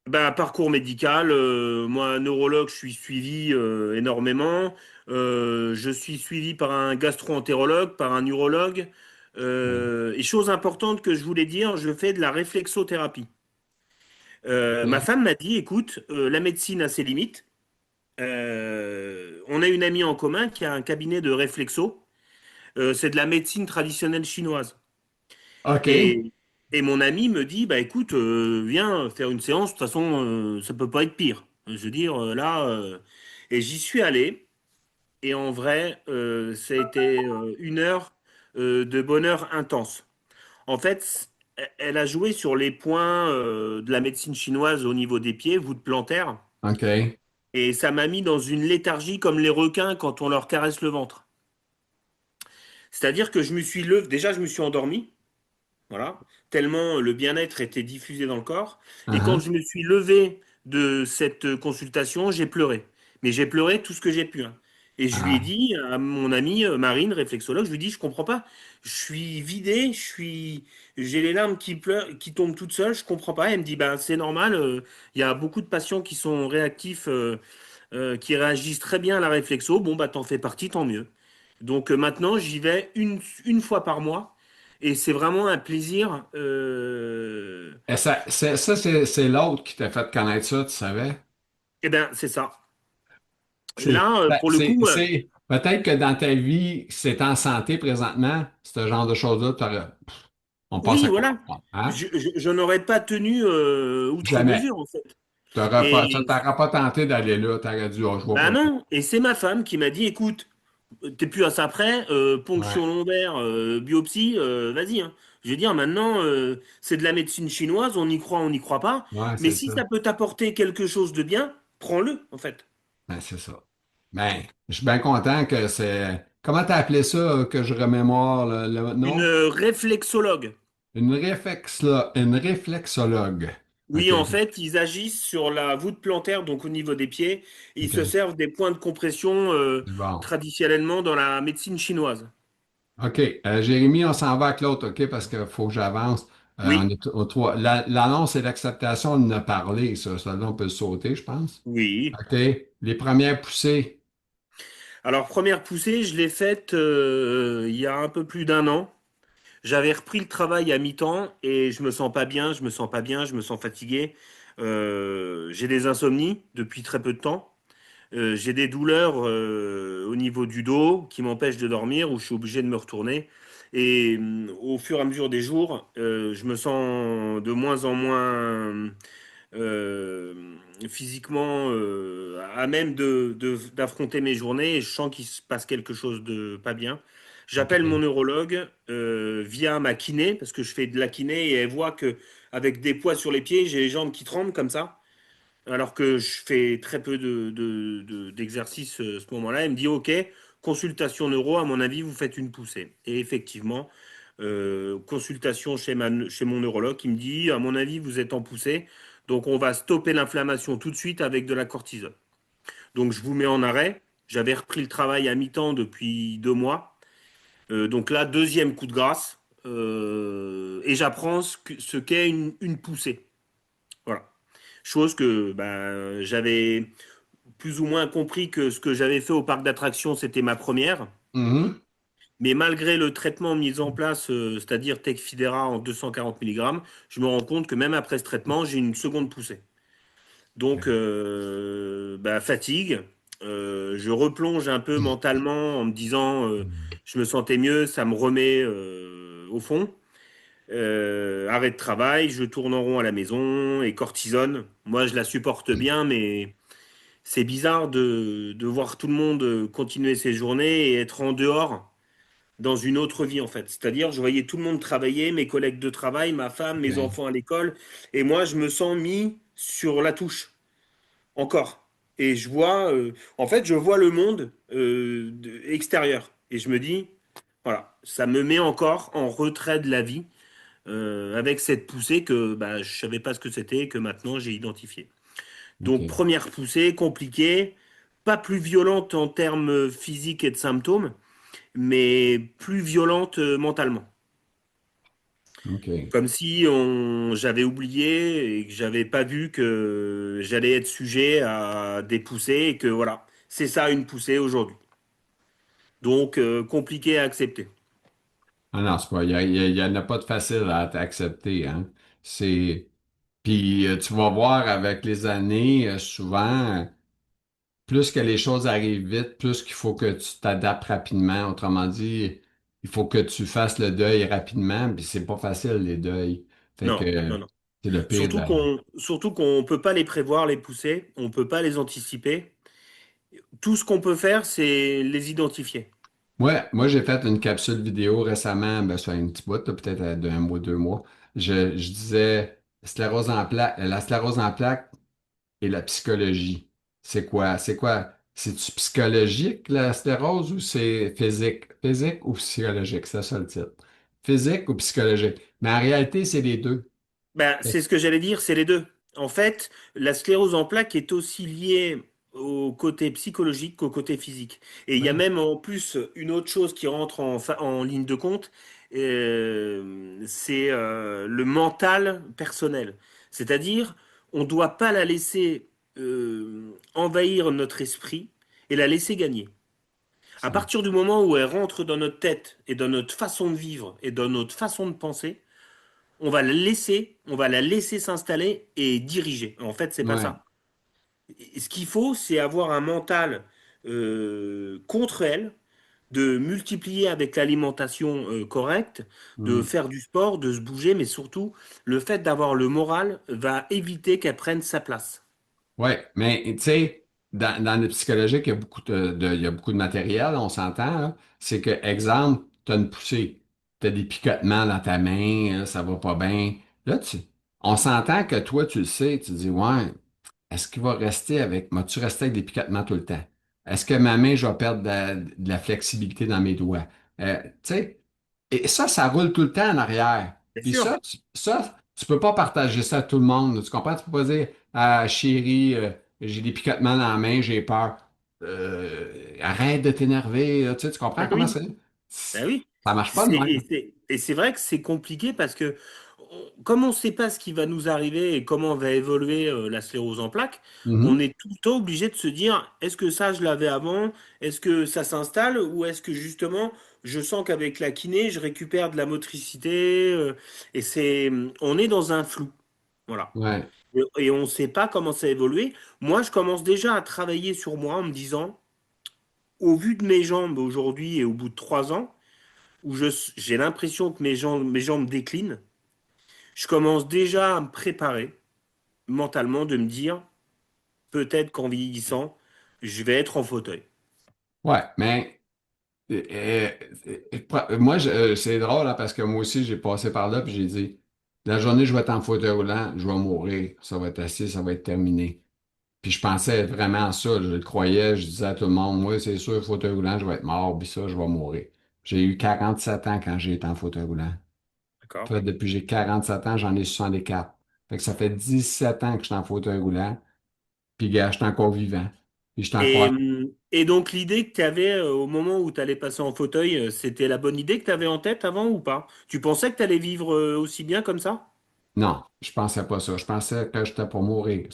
Ben, parcours médical, moi, neurologue, je suis suivi énormément. Je suis suivi par un gastro-entérologue, par un urologue. Et chose importante que je voulais dire, je fais de la réflexothérapie. Ma OK. femme m'a dit, écoute, la médecine a ses limites. On a une amie en commun qui a un cabinet de réflexo. C'est de la médecine traditionnelle chinoise. OK. Et, et mon ami me dit, bah écoute, viens faire une séance. De toute façon, ça peut pas être pire. Je veux dire, là, et j'y suis allé. Et en vrai, ça a été 1 heure de bonheur intense. En fait, elle a joué sur les points de la médecine chinoise au niveau des pieds, voûte plantaire. OK. Et ça m'a mis dans une léthargie comme les requins quand on leur caresse le ventre. C'est-à-dire que je me suis levé, déjà je me suis endormi, voilà, tellement le bien-être était diffusé dans le corps. Et quand Uh-huh. je me suis levé de cette consultation, j'ai pleuré. Mais j'ai pleuré tout ce que j'ai pu, hein. Et je lui ai Ah. dit à mon amie Marine, réflexologue, je lui ai dit, je comprends pas. Je suis vidé, j'ai les larmes qui pleurent, qui tombent toutes seules, je comprends pas. Elle me dit, ben, c'est normal, il y a beaucoup de patients qui sont réactifs, qui réagissent très bien à la réflexo. Bon, bah, t'en fais partie, tant mieux. Donc maintenant, j'y vais une fois par mois. Et c'est vraiment un plaisir. Et c'est l'autre qui t'a fait connaître ça, tu savais? Eh ben, c'est ça. C'est, Là, ben, pour le coup, peut-être que dans ta vie, c'est en santé présentement, ce genre de choses-là, on passe oui, à côté. voilà. Hein? Je n'aurais pas tenu outre Jamais. mesure, en fait. Ça Et t'aurait pas tenté d'aller là, t'aurais dit, oh, je vois bah pas ça. non. Et c'est ma femme qui m'a dit, écoute, t'es plus à ça près, Ouais, ponction lombaire, biopsie, vas-y, hein. Je veux dire, maintenant, c'est de la médecine chinoise, on y croit, on n'y croit pas. ouais, Mais c'est si ça. ça peut t'apporter quelque chose de bien, prends-le, en fait. Ben, c'est ça. Ben, je suis bien content que c'est. Comment t'as appelé ça, que je remémore le Une nom? réflexologue. Une réflexologue. Oui, OK. en fait, ils agissent sur la voûte plantaire, donc au niveau des pieds. Et ils se OK. servent des points de compression C'est bon. traditionnellement dans la médecine chinoise. OK. Jérémy, on s'en va avec l'autre, OK, parce qu'il faut que j'avance. On Oui, est au trois. L'annonce et l'acceptation, on en a parlé, ça. Ça, là, on peut le sauter, je pense. oui. OK. Les premières poussées. Alors, première poussée, je l'ai faite il y a un peu plus d'un an. J'avais repris le travail à mi-temps et je me sens pas bien, je me sens pas bien, je me sens fatigué. J'ai des insomnies depuis très peu de temps. J'ai des douleurs au niveau du dos qui m'empêchent de dormir, où je suis obligé de me retourner. Et au fur et à mesure des jours, je me sens de moins en moins euh, physiquement à même d'affronter mes journées et je sens qu'il se passe quelque chose de pas bien. J'appelle mon OK. neurologue via ma kiné, parce que je fais de la kiné et elle voit que avec des poids sur les pieds, j'ai les jambes qui tremblent comme ça alors que je fais très peu d'exercices ce moment-là. Elle me dit, OK, consultation neuro, à mon avis, vous faites une poussée. Et effectivement, consultation chez mon neurologue qui me dit, à mon avis, vous êtes en poussée, donc on va stopper l'inflammation tout de suite avec de la cortisone. Donc je vous mets en arrêt. J'avais repris le travail à mi-temps depuis 2 mois. Donc là, deuxième coup de grâce. Et j'apprends ce qu'est une poussée. Voilà. Chose que j'avais plus ou moins compris que ce que j'avais fait au parc d'attractions, c'était ma première. Mhm. Mais malgré le traitement mis en place, c'est-à-dire Tecfidera en 240 mg, je me rends compte que même après ce traitement, j'ai une seconde poussée. Donc, OK. fatigue. Je replonge un peu mentalement en me disant, je me sentais mieux, ça me remet au fond. Arrêt de travail, je tourne en rond à la maison et cortisone. Moi, je la supporte bien, mais c'est bizarre de voir tout le monde continuer ses journées et être en dehors dans une autre vie, en fait. C'est-à-dire, je voyais tout le monde travailler, mes collègues de travail, ma femme, mes OK. enfants à l'école, et moi, je me sens mis sur la touche, encore. Et je vois, en fait, je vois le monde extérieur. Et je me dis, voilà, ça me met encore en retrait de la vie avec cette poussée que bah, je savais pas ce que c'était et que maintenant j'ai identifié. Donc OK. première poussée, compliquée, pas plus violente en termes physiques et de symptômes, mais plus violente mentalement. OK. Comme si j'avais oublié et que j'avais pas vu que j'allais être sujet à des poussées et que voilà, c'est ça une poussée aujourd'hui. Donc compliqué à accepter. Ah non, c'est pas, il y en a pas de facile à accepter, hein. C'est, puis tu vas voir avec les années, souvent, plus que les choses arrivent vite, plus qu'il faut que tu t'adaptes rapidement. Autrement dit, il faut que tu fasses le deuil rapidement, puis c'est pas facile, les deuils. Fait que Non, non, non. c'est le pire de la... Surtout qu'on peut pas les prévoir, les poussées, on peut pas les anticiper. Tout ce qu'on peut faire, c'est les identifier. Ouais, moi j'ai fait une capsule vidéo récemment, ben, sur un petit bout, là, peut-être d'un mois, 2 mois. Je disais sclérose en plaques, la sclérose en plaques et la psychologie. C'est quoi? C'est quoi? C'est-tu psychologique, la sclérose, ou c'est physique? Physique ou psychologique? C'est ça le titre. Physique ou psychologique? Mais en réalité, c'est les deux. Ben, c'est ce que j'allais dire, c'est les deux. En fait, la sclérose en plaques est aussi liée au côté psychologique qu'au côté physique. Et il y a Ouais. même en plus une autre chose qui rentre en ligne de compte, c'est le mental personnel. C'est-à-dire, on ne doit pas la laisser envahir notre esprit et la laisser gagner. À Ça- partir du moment où elle rentre dans notre tête et dans notre façon de vivre et dans notre façon de penser, on va la laisser s'installer et diriger. En fait, c'est pas ouais. ça. Et ce qu'il faut, c'est avoir un mental contre elle, de multiplier avec l'alimentation correcte, de Mm. faire du sport, de se bouger, mais surtout, le fait d'avoir le moral va éviter qu'elle prenne sa place. Ouais, mais tu sais, dans le psychologique, il y a beaucoup il y a beaucoup de matériel, on s'entend, là. C'est que, exemple, tu as une poussée, tu as des picotements dans ta main, ça va pas bien. Là, on s'entend que toi, tu le sais, tu dis, ouais, est-ce qu'il va rester avec, vas-tu rester avec des picotements tout le temps? Est-ce que ma main, je vais perdre de la flexibilité dans mes doigts? Tu sais, et ça roule tout le temps en arrière. Bien Puis sûr. tu peux pas partager ça à tout le monde. Tu comprends? Tu peux pas dire, ah, chérie, j'ai des picotements dans la main, j'ai peur. Arrête de t'énerver. Là. Tu sais, tu comprends Ben comment oui. c'est? Ben oui. Ça marche pas de même. Et c'est vrai que c'est compliqué parce que comme on ne sait pas ce qui va nous arriver et comment va évoluer la sclérose en plaques, on Mhm. est tout le temps obligé de se dire, est-ce que ça je l'avais avant? Est-ce que ça s'installe? Ou est-ce que justement je sens qu'avec la kiné, je récupère de la motricité et on est dans un flou. Voilà. Ouais. Et on ne sait pas comment ça évolue. Moi, je commence déjà à travailler sur moi en me disant, au vu de mes jambes aujourd'hui et au bout de 3 ans, où j'ai l'impression que mes jambes déclinent, je commence déjà à me préparer mentalement de me dire, peut-être qu'en vieillissant, je vais être en fauteuil. Ouais, mais moi, c'est drôle hein, parce que moi aussi, j'ai passé par là puis j'ai dit, la journée où je vais être en fauteuil roulant, je vais mourir. Ça va être assis, ça va être terminé. Puis je pensais vraiment à ça, je le croyais, je disais à tout le monde, moi, c'est sûr, fauteuil roulant, je vais être mort, puis ça, je vais mourir. J'ai eu 47 ans quand j'ai été en fauteuil roulant. D'accord? Fait, depuis que j'ai 47 ans, j'en ai 64. Fait que ça fait 17 ans que je suis en fauteuil roulant, puis gars, je suis encore vivant. Puis je suis encore... Et donc l'idée que tu avais au moment où tu allais passer en fauteuil, c'était la bonne idée que tu avais en tête avant ou pas? Tu pensais que tu allais vivre aussi bien comme ça? Non, je pensais pas ça. Je pensais que j'étais pour mourir.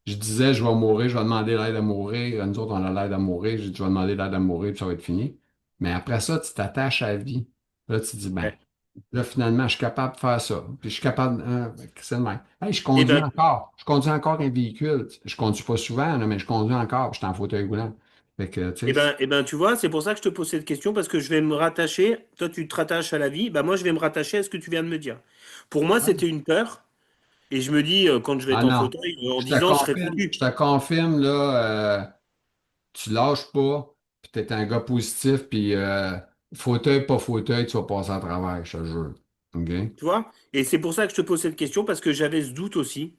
Je disais, je vais mourir, je vais demander l'aide à mourir. Nous autres, on a l'aide à mourir. J'ai dit, je vais demander l'aide à mourir, puis ça va être fini. Mais après ça, tu t'attaches à la vie. Là, tu te dis, ben, Ouais. là, finalement, je suis capable de faire ça. Puis je suis capable. C'est le même. Hey, je Eh conduis ben, encore. Je conduis encore un véhicule. Je conduis pas souvent, là, mais je conduis encore. Puis je suis en fauteuil roulant. Fait que, tu sais, eh ben, tu vois, c'est pour ça que je te pose cette question, parce que je vais me rattacher, toi tu te rattaches à la vie, bah moi je vais me rattacher à ce que tu viens de me dire. Pour moi, ouais. c'était une peur, et je me dis, quand je vais Ah être en non. fauteuil, en 10 ans, je serai Je foutu. te confirme, là, tu lâches pas, puis t'es un gars positif, puis fauteuil, pas fauteuil, tu vas passer à travers, je te jure. OK? Tu vois? Et c'est pour ça que je te pose cette question, parce que j'avais ce doute aussi.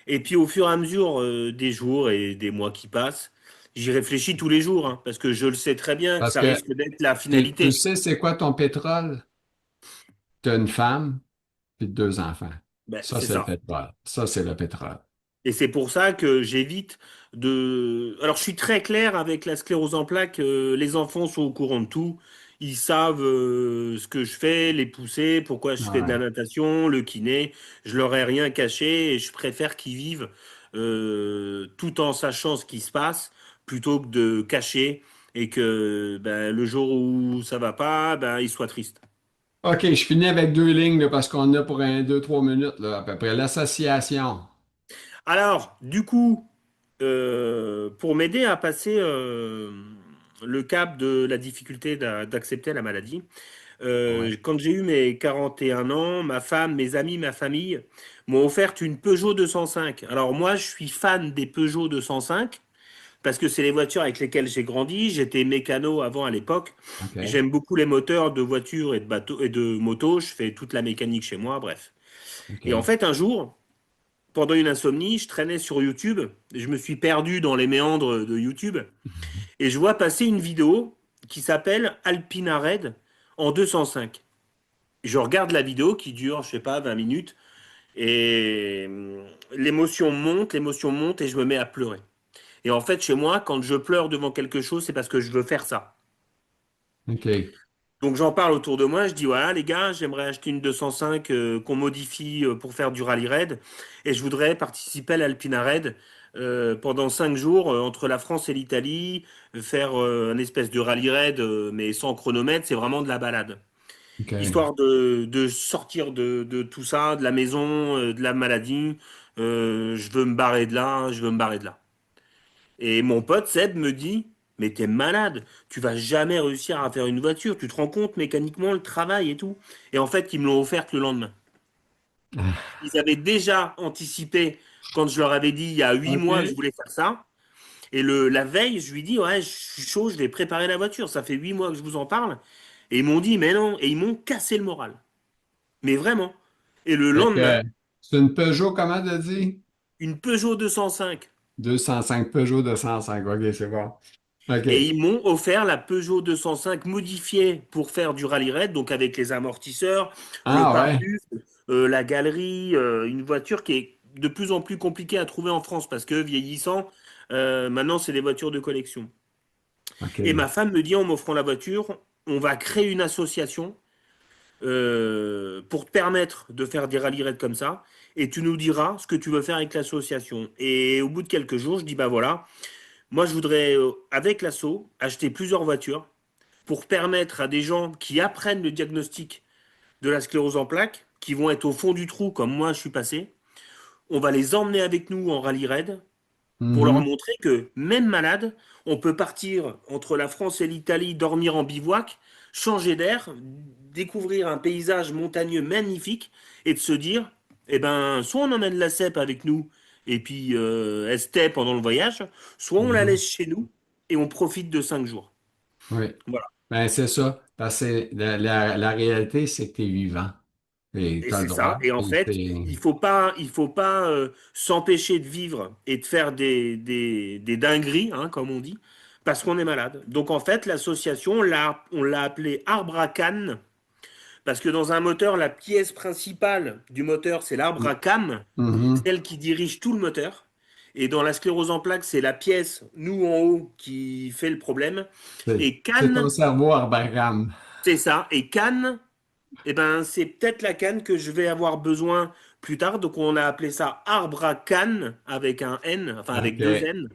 Et puis au fur et à mesure des jours et des mois qui passent, j'y réfléchis tous les jours, hein, parce que je le sais très bien que Parce ça que risque d'être la tu finalité. sais, c'est quoi ton pétrole? Tu as une femme, puis deux enfants. Ben, Ça, c'est c'est le ça. pétrole. Ça, c'est le pétrole. Et c'est pour ça que j'évite de... Alors, je suis très clair avec la sclérose en plaques. Les enfants sont au courant de tout. Ils savent ce que je fais, les pousser, pourquoi je fais de la Ouais. natation, le kiné. Je leur ai rien caché et je préfère qu'ils vivent tout en sachant ce qui se passe plutôt que de cacher et que ben, le jour où ça va pas, ben, ils soient tristes. OK, je finis avec deux lignes là, parce qu'on a pour un, deux, trois minutes là, à peu près. L'association. Alors, du coup, pour m'aider à passer le cap de la difficulté d'accepter la maladie, Ouais. quand j'ai eu mes 41 ans, ma femme, mes amis, ma famille m'ont offert une Peugeot 205. Alors moi, je suis fan des Peugeot 205 parce que c'est les voitures avec lesquelles j'ai grandi. J'étais mécano avant à l'époque. OK. J'aime beaucoup les moteurs de voitures et de bateaux et de motos. Je fais toute la mécanique chez moi, bref. Et en OK. fait, un jour, pendant une insomnie, je traînais sur YouTube, et je me suis perdu dans les méandres de YouTube, et je vois passer une vidéo qui s'appelle Alpina Red en 205. Je regarde la vidéo qui dure, je sais pas, 20 minutes, et l'émotion monte, et je me mets à pleurer. Et en fait, chez moi, quand je pleure devant quelque chose, c'est parce que je veux faire ça. OK. Donc j'en parle autour de moi, je dis voilà les gars, j'aimerais acheter une 205 qu'on modifie pour faire du rallye raid et je voudrais participer à l'Alpina Raid pendant 5 jours entre la France et l'Italie, faire un espèce de rallye raid mais sans chronomètre, c'est vraiment de la balade. OK. Histoire de sortir de tout ça, de la maison, de la maladie. Je veux me barrer de là, je veux me barrer de là. Et mon pote Seb me dit, mais t'es malade, tu vas jamais réussir à faire une voiture, tu te rends compte mécaniquement le travail et tout. Et en fait, ils me l'ont offerte le lendemain. Ah, Ils avaient déjà anticipé quand je leur avais dit il y a 8 mois que je OK. voulais faire ça. Et la veille, je lui dis, ouais, je suis chaud, je vais préparer la voiture. Ça fait 8 mois que je vous en parle. Et ils m'ont dit, mais non. Et ils m'ont cassé le moral. Mais vraiment. Et le Fait lendemain, que c'est une Peugeot, comment t'as dit? une Peugeot 205. 205 Peugeot 205. OK, c'est bon. Et OK. ils m'ont offert la Peugeot 205 modifiée pour faire du rallye raid, donc avec les amortisseurs, le Ah ouais. pare-buffle, la galerie, une voiture qui est de plus en plus compliquée à trouver en France parce que vieillissant, maintenant c'est des voitures de collection. Et OK. ma femme me dit en m'offrant la voiture, on va créer une association pour te permettre de faire des rallye raids comme ça, et tu nous diras ce que tu veux faire avec l'association. Et au bout de quelques jours, je dis bah voilà, moi je voudrais avec l'asso acheter plusieurs voitures pour permettre à des gens qui apprennent le diagnostic de la sclérose en plaques, qui vont être au fond du trou comme moi je suis passé, on va les emmener avec nous en rallye raid pour leur Mhm. montrer que même malade, on peut partir entre la France et l'Italie, dormir en bivouac, changer d'air, découvrir un paysage montagneux magnifique et de se dire, eh ben, soit on emmène la cèpe avec nous et puis elle se tait pendant le voyage, soit on la Mhm. laisse chez nous et on profite de 5 jours. Oui. Voilà. Ben, c'est ça. Parce que la réalité, c'est que tu es vivant. Et Et tu as le c'est ça. droit. Et en Et fait, c'est. il faut pas s'empêcher de vivre et de faire des dingueries, hein, comme on dit, parce qu'on est malade. Donc en fait, l'association, on l'a appelé Arbre à Cannes, parce que dans un moteur, la pièce principale du moteur, c'est l'arbre à cames, Mhm. celle qui dirige tout le moteur. Et dans la sclérose en plaques, c'est la pièce, nous en haut, qui fait le problème. Et C'est ton Cannes, cerveau Abraham. c'est ça. Et Cannes, eh ben, c'est peut-être la canne que je vais avoir besoin plus tard. Donc, on a appelé ça arbre à canne avec un N, enfin avec OK. deux N.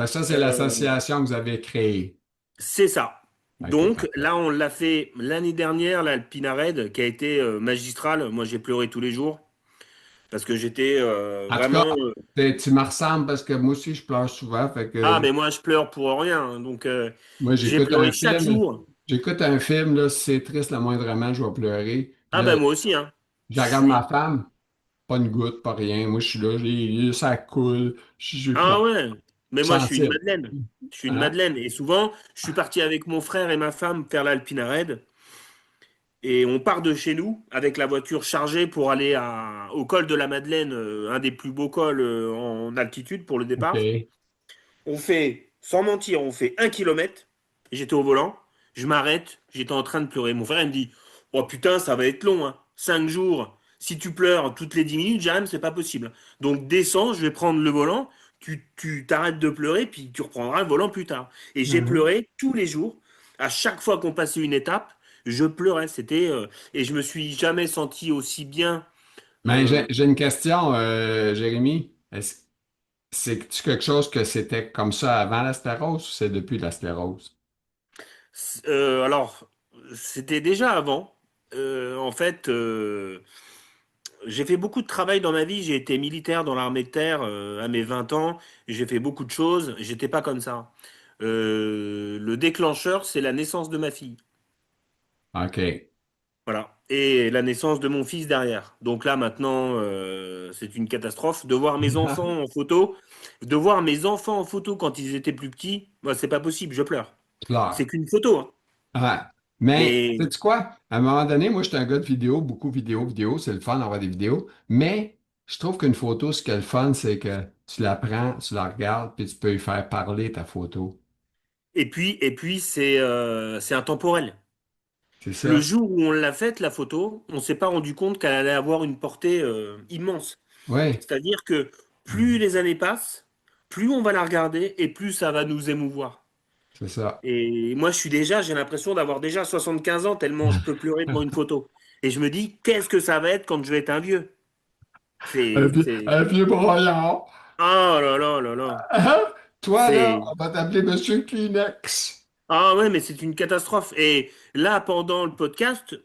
Ça, c'est Euh, l'association que vous avez créée. c'est ça. OK, Donc, parfait. là, on l'a fait l'année dernière, l'Alpina Raid, qui a été magistrale. Moi, j'ai pleuré tous les jours parce que j'étais En tout cas, vraiment. tu me ressembles parce que moi aussi, je pleure souvent. Fait que Ah, mais moi, je pleure pour rien, hein. Donc, moi, j'ai j'écoute pleuré un chaque film. jour. J'écoute un film, là, si c'est triste, le moindrement, je vais pleurer. Puis Ah, là, ben, moi aussi, hein. je Je regarde ma suis. femme, pas une goutte, pas rien. Moi, je suis là, ça coule, je pleure. Ah ouais, mais Je moi suis je suis une sensible. madeleine. Je suis une Hein? madeleine. Et souvent, je suis parti avec mon frère et ma femme faire l'Alpina Raid. Et on part de chez nous avec la voiture chargée pour aller au col de la Madeleine, un des plus beaux cols en altitude pour le départ. OK. On fait, sans mentir, on fait 1 kilomètre. J'étais au volant, je m'arrête, j'étais en train de pleurer. Mon frère il me dit, oh putain, ça va être long, hein. 5 jours. Si tu pleures toutes les 10 minutes, Jam, c'est pas possible. Donc descends, je vais prendre le volant, tu t'arrêtes de pleurer, puis tu reprendras le volant plus tard. Et j'ai Mhm. pleuré tous les jours. À chaque fois qu'on passait une étape, je pleurais. Et je me suis jamais senti aussi bien. Mais euh, j'ai une question, Jérémy. C'est-tu quelque chose que c'était comme ça avant la sclérose ou c'est depuis la sclérose? alors, c'était déjà avant. En fait, j'ai fait beaucoup de travail dans ma vie. J'ai été militaire dans l'armée de terre à mes 20 ans. J'ai fait beaucoup de choses. J'étais pas comme ça. Le déclencheur, c'est la naissance de ma fille. OK. Voilà. Et la naissance de mon fils derrière. Donc là, maintenant, c'est une catastrophe. De voir mes enfants en photo, de voir mes enfants en photo quand ils étaient plus petits, moi, c'est pas possible, je pleure. Tu pleures. C'est qu'une photo, hein. Ah. Mais, Mais, sais-tu quoi? À un moment donné, moi, j'étais un gars de vidéo, beaucoup vidéo, c'est le fun d'avoir des vidéos. Mais, je trouve qu'une photo, ce qui est le fun, c'est que tu la prends, tu la regardes, puis tu peux y faire parler ta photo. et puis c'est intemporel. C'est Le ça? jour où on l'a faite, la photo, on s'est pas rendu compte qu'elle allait avoir une portée immense. Oui. C'est-à-dire que plus les années passent, plus on va la regarder et plus ça va nous émouvoir. C'est ça. Et moi, j'ai l'impression d'avoir déjà 75 ans tellement je peux pleurer devant une photo. Et je me dis, qu'est-ce que ça va être quand je vais être un vieux? Un vieux broyard. Ah là là là là. Hein? Toi, là, C'est, on va t'appeler Monsieur Kleenex. ah ouais, mais c'est une catastrophe. Et là, pendant le podcast,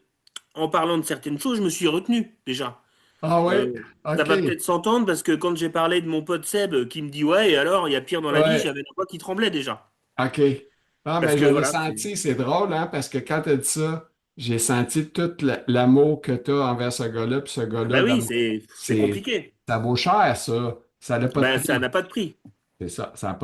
en parlant de certaines choses, je me suis retenu déjà. Ah Euh, oui? Ça OK. va peut-être s'entendre parce que quand j'ai parlé de mon pote Seb qui me dit ouais, et alors, il y a pire dans la vie, Ouais. j'avais la voix qui tremblait déjà. OK. Ah, Parce mais que je l'ai voilà, senti, c'est drôle, hein, parce que quand tu as dit ça, j'ai senti tout l'amour que tu as envers ce gars-là, puis ce ah gars-là, bah oui, ben, c'est c'est, compliqué. ça vaut cher, ça. Ça n'a pas de Ben ça prix. n'a pas de prix. C'est ça. Ça a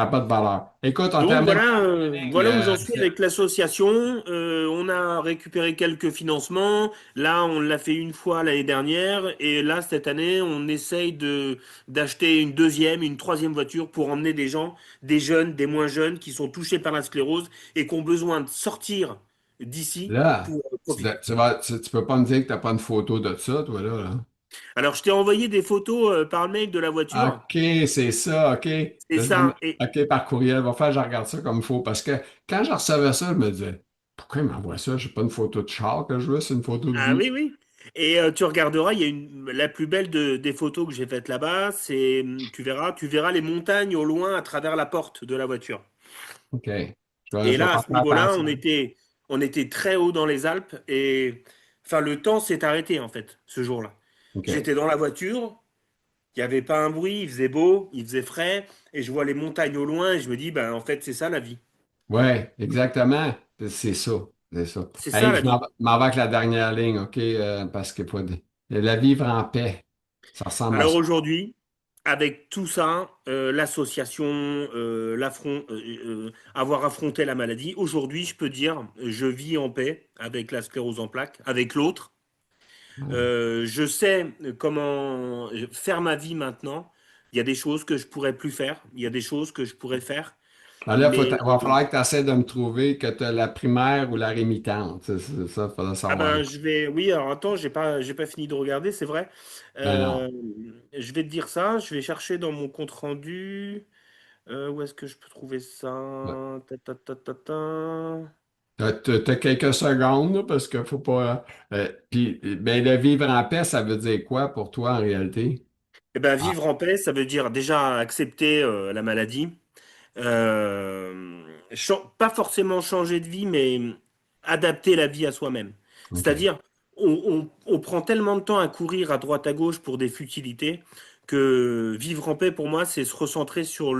pas de valeur. Écoute, on Donc termine voilà, avec voilà où j'en suis avec l'association. On a récupéré quelques financements. Là, on l'a fait une fois l'année dernière, et là cette année, on essaye de d'acheter une deuxième, une troisième voiture pour emmener des gens, des jeunes, des moins jeunes, qui sont touchés par la sclérose et qui ont besoin de sortir d'ici là. pour profiter. Tu peux pas me dire que tu n'as pas une photo de ça, toi, là. Alors, je t'ai envoyé des photos par mail de la voiture. OK, c'est ça, OK. C'est ça. Et OK, par courriel, va faire, je regarde ça comme il faut. Parce que quand je recevais ça, je me disais, pourquoi il m'envoie ça? J'ai pas une photo de char que je veux, c'est une photo de ah vie. oui, oui. Et tu regarderas, il y a la plus belle des photos que j'ai faites là-bas, c'est, tu verras les montagnes au loin à travers la porte de la voiture. OK. Et Je vais là, à pas ce faire niveau-là, attention. on était très haut dans les Alpes et, enfin, le temps s'est arrêté en fait ce jour-là. OK. J'étais dans la voiture, il n'y avait pas un bruit, il faisait beau, il faisait frais, et je vois les montagnes au loin et je me dis, ben en fait, c'est ça la vie. Ouais, exactement. C'est ça. C'est ça. C'est ça Hey, la vie. m'en vais avec la dernière ligne, OK? Parce que la vivre en paix, ça ressemble à Alors ça. aujourd'hui, avec tout ça, l'association, avoir affronté la maladie, aujourd'hui, je peux dire, je vis en paix avec la sclérose en plaques, avec l'autre. Ouais. Je sais comment faire ma vie maintenant. Il y a des choses que je pourrais plus faire, il y a des choses que je pourrais faire, Ben là, mais va falloir que tu essaies de me trouver que tu as la primaire ou la rémitante. C'est ça, il faudra ah savoir. ben je vais, oui, alors attends, j'ai pas fini de regarder, c'est vrai. Ben non. Euh, je vais te dire ça, je vais chercher dans mon compte rendu. Où est-ce que je peux trouver ça? Ta, ta, ta, ta, ta. T'as quelques secondes, là, parce qu'il faut pas. Puis, ben, le vivre en paix, ça veut dire quoi pour toi en réalité? Eh ben, Ah, vivre en paix, ça veut dire déjà accepter la maladie. Pas forcément changer de vie, mais adapter la vie à soi-même. OK. C'est-à-dire, on prend tellement de temps à courir à droite à gauche pour des futilités que vivre en paix, pour moi, c'est se recentrer sur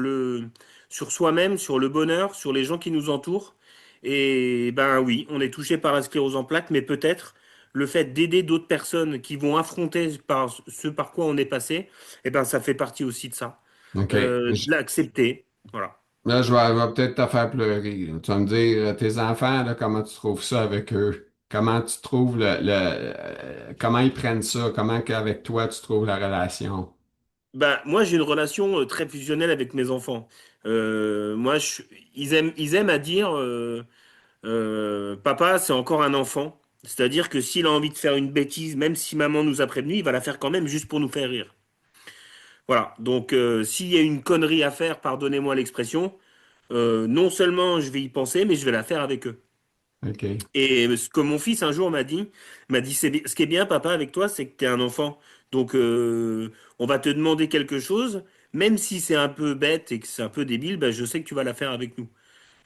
soi-même, sur le bonheur, sur les gens qui nous entourent. Et ben oui, on est touché par la sclérose en plaques, mais peut-être le fait d'aider d'autres personnes qui vont affronter par ce par quoi on est passé, eh ben ça fait partie aussi de ça. OK. De l'accepter. Voilà. Là, je vais peut-être te faire pleurer, là. Tu vas me dire, tes enfants, là, comment tu trouves ça avec eux? Comment tu trouves comment ils prennent ça? Comment qu'avec toi, tu trouves la relation? Bah, moi, j'ai une relation très fusionnelle avec mes enfants. Moi, ils aiment à dire papa, c'est encore un enfant. C'est-à-dire que s'il a envie de faire une bêtise, même si maman nous a prévenus, il va la faire quand même juste pour nous faire rire. Voilà. Donc, s'il y a une connerie à faire, pardonnez-moi l'expression, non seulement je vais y penser, mais je vais la faire avec eux. OK. Et ce que mon fils un jour m'a dit, ce qui est bien, papa, avec toi, c'est que tu es un enfant. Donc, on va te demander quelque chose, même si c'est un peu bête et que c'est un peu débile, bah, je sais que tu vas la faire avec nous.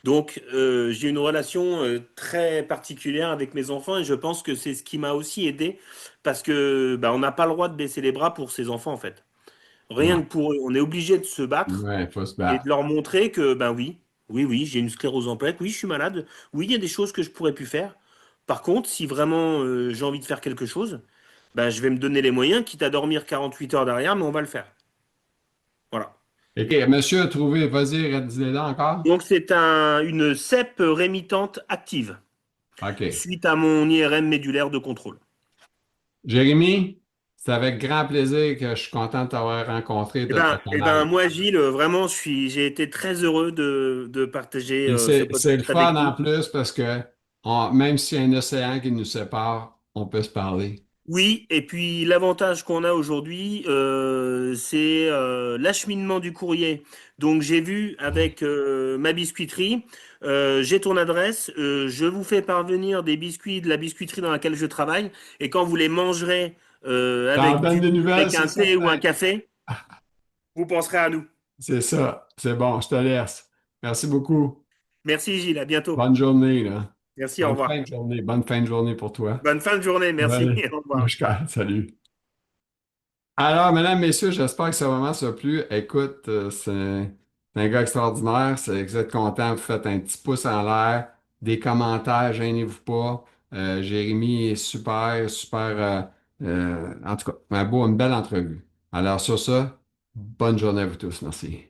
Donc, j'ai une relation très particulière avec mes enfants et je pense que c'est ce qui m'a aussi aidé parce que bah, on n'a pas le droit de baisser les bras pour ses enfants, en fait. Rien Non. que pour eux, on est obligé de se battre Ouais, il faut se et de battre. leur montrer que, ben oui, oui, j'ai une sclérose en plaques, oui, je suis malade, oui, il y a des choses que je pourrais plus faire. Par contre, si vraiment j'ai envie de faire quelque chose, ben, je vais me donner les moyens, quitte à dormir 48 heures derrière, mais on va le faire. Voilà. OK, monsieur a trouvé, vas-y, redis-le encore. Donc, une CEP rémitante active, OK. suite à mon IRM médulaire de contrôle. Jérémy, c'est avec grand plaisir que je suis content de t'avoir rencontré et de te Eh ben, connaître. moi, Gilles, vraiment, j'ai été très heureux de partager Puis ce c'est le podcast fun avec en vous. plus parce que même s'il y a un océan qui nous sépare, on peut se parler. Oui, et puis l'avantage qu'on a aujourd'hui, c'est l'acheminement du courrier. Donc j'ai vu avec ma biscuiterie, j'ai ton adresse, je vous fais parvenir des biscuits de la biscuiterie dans laquelle je travaille, et quand vous les mangerez T'en donnes des nouvelles, avec c'est un thé ou un certain. café, vous penserez à nous. C'est ça. C'est bon, je te laisse. Merci beaucoup. Merci Gilles, à bientôt. Bonne journée, là. Merci, au Bonne revoir. fin de journée. Bonne fin de journée pour toi. Bonne fin de journée, merci, Allez, au revoir. Namaskar. Salut. Alors, mesdames, messieurs, j'espère que ça vraiment ça a plu. Écoute, c'est un gars extraordinaire. Vous êtes content, vous faites un petit pouce en l'air, des commentaires, gênez-vous pas. Jérémy est super, super. En tout cas, une belle entrevue. Alors, sur ça, bonne journée à vous tous. Merci.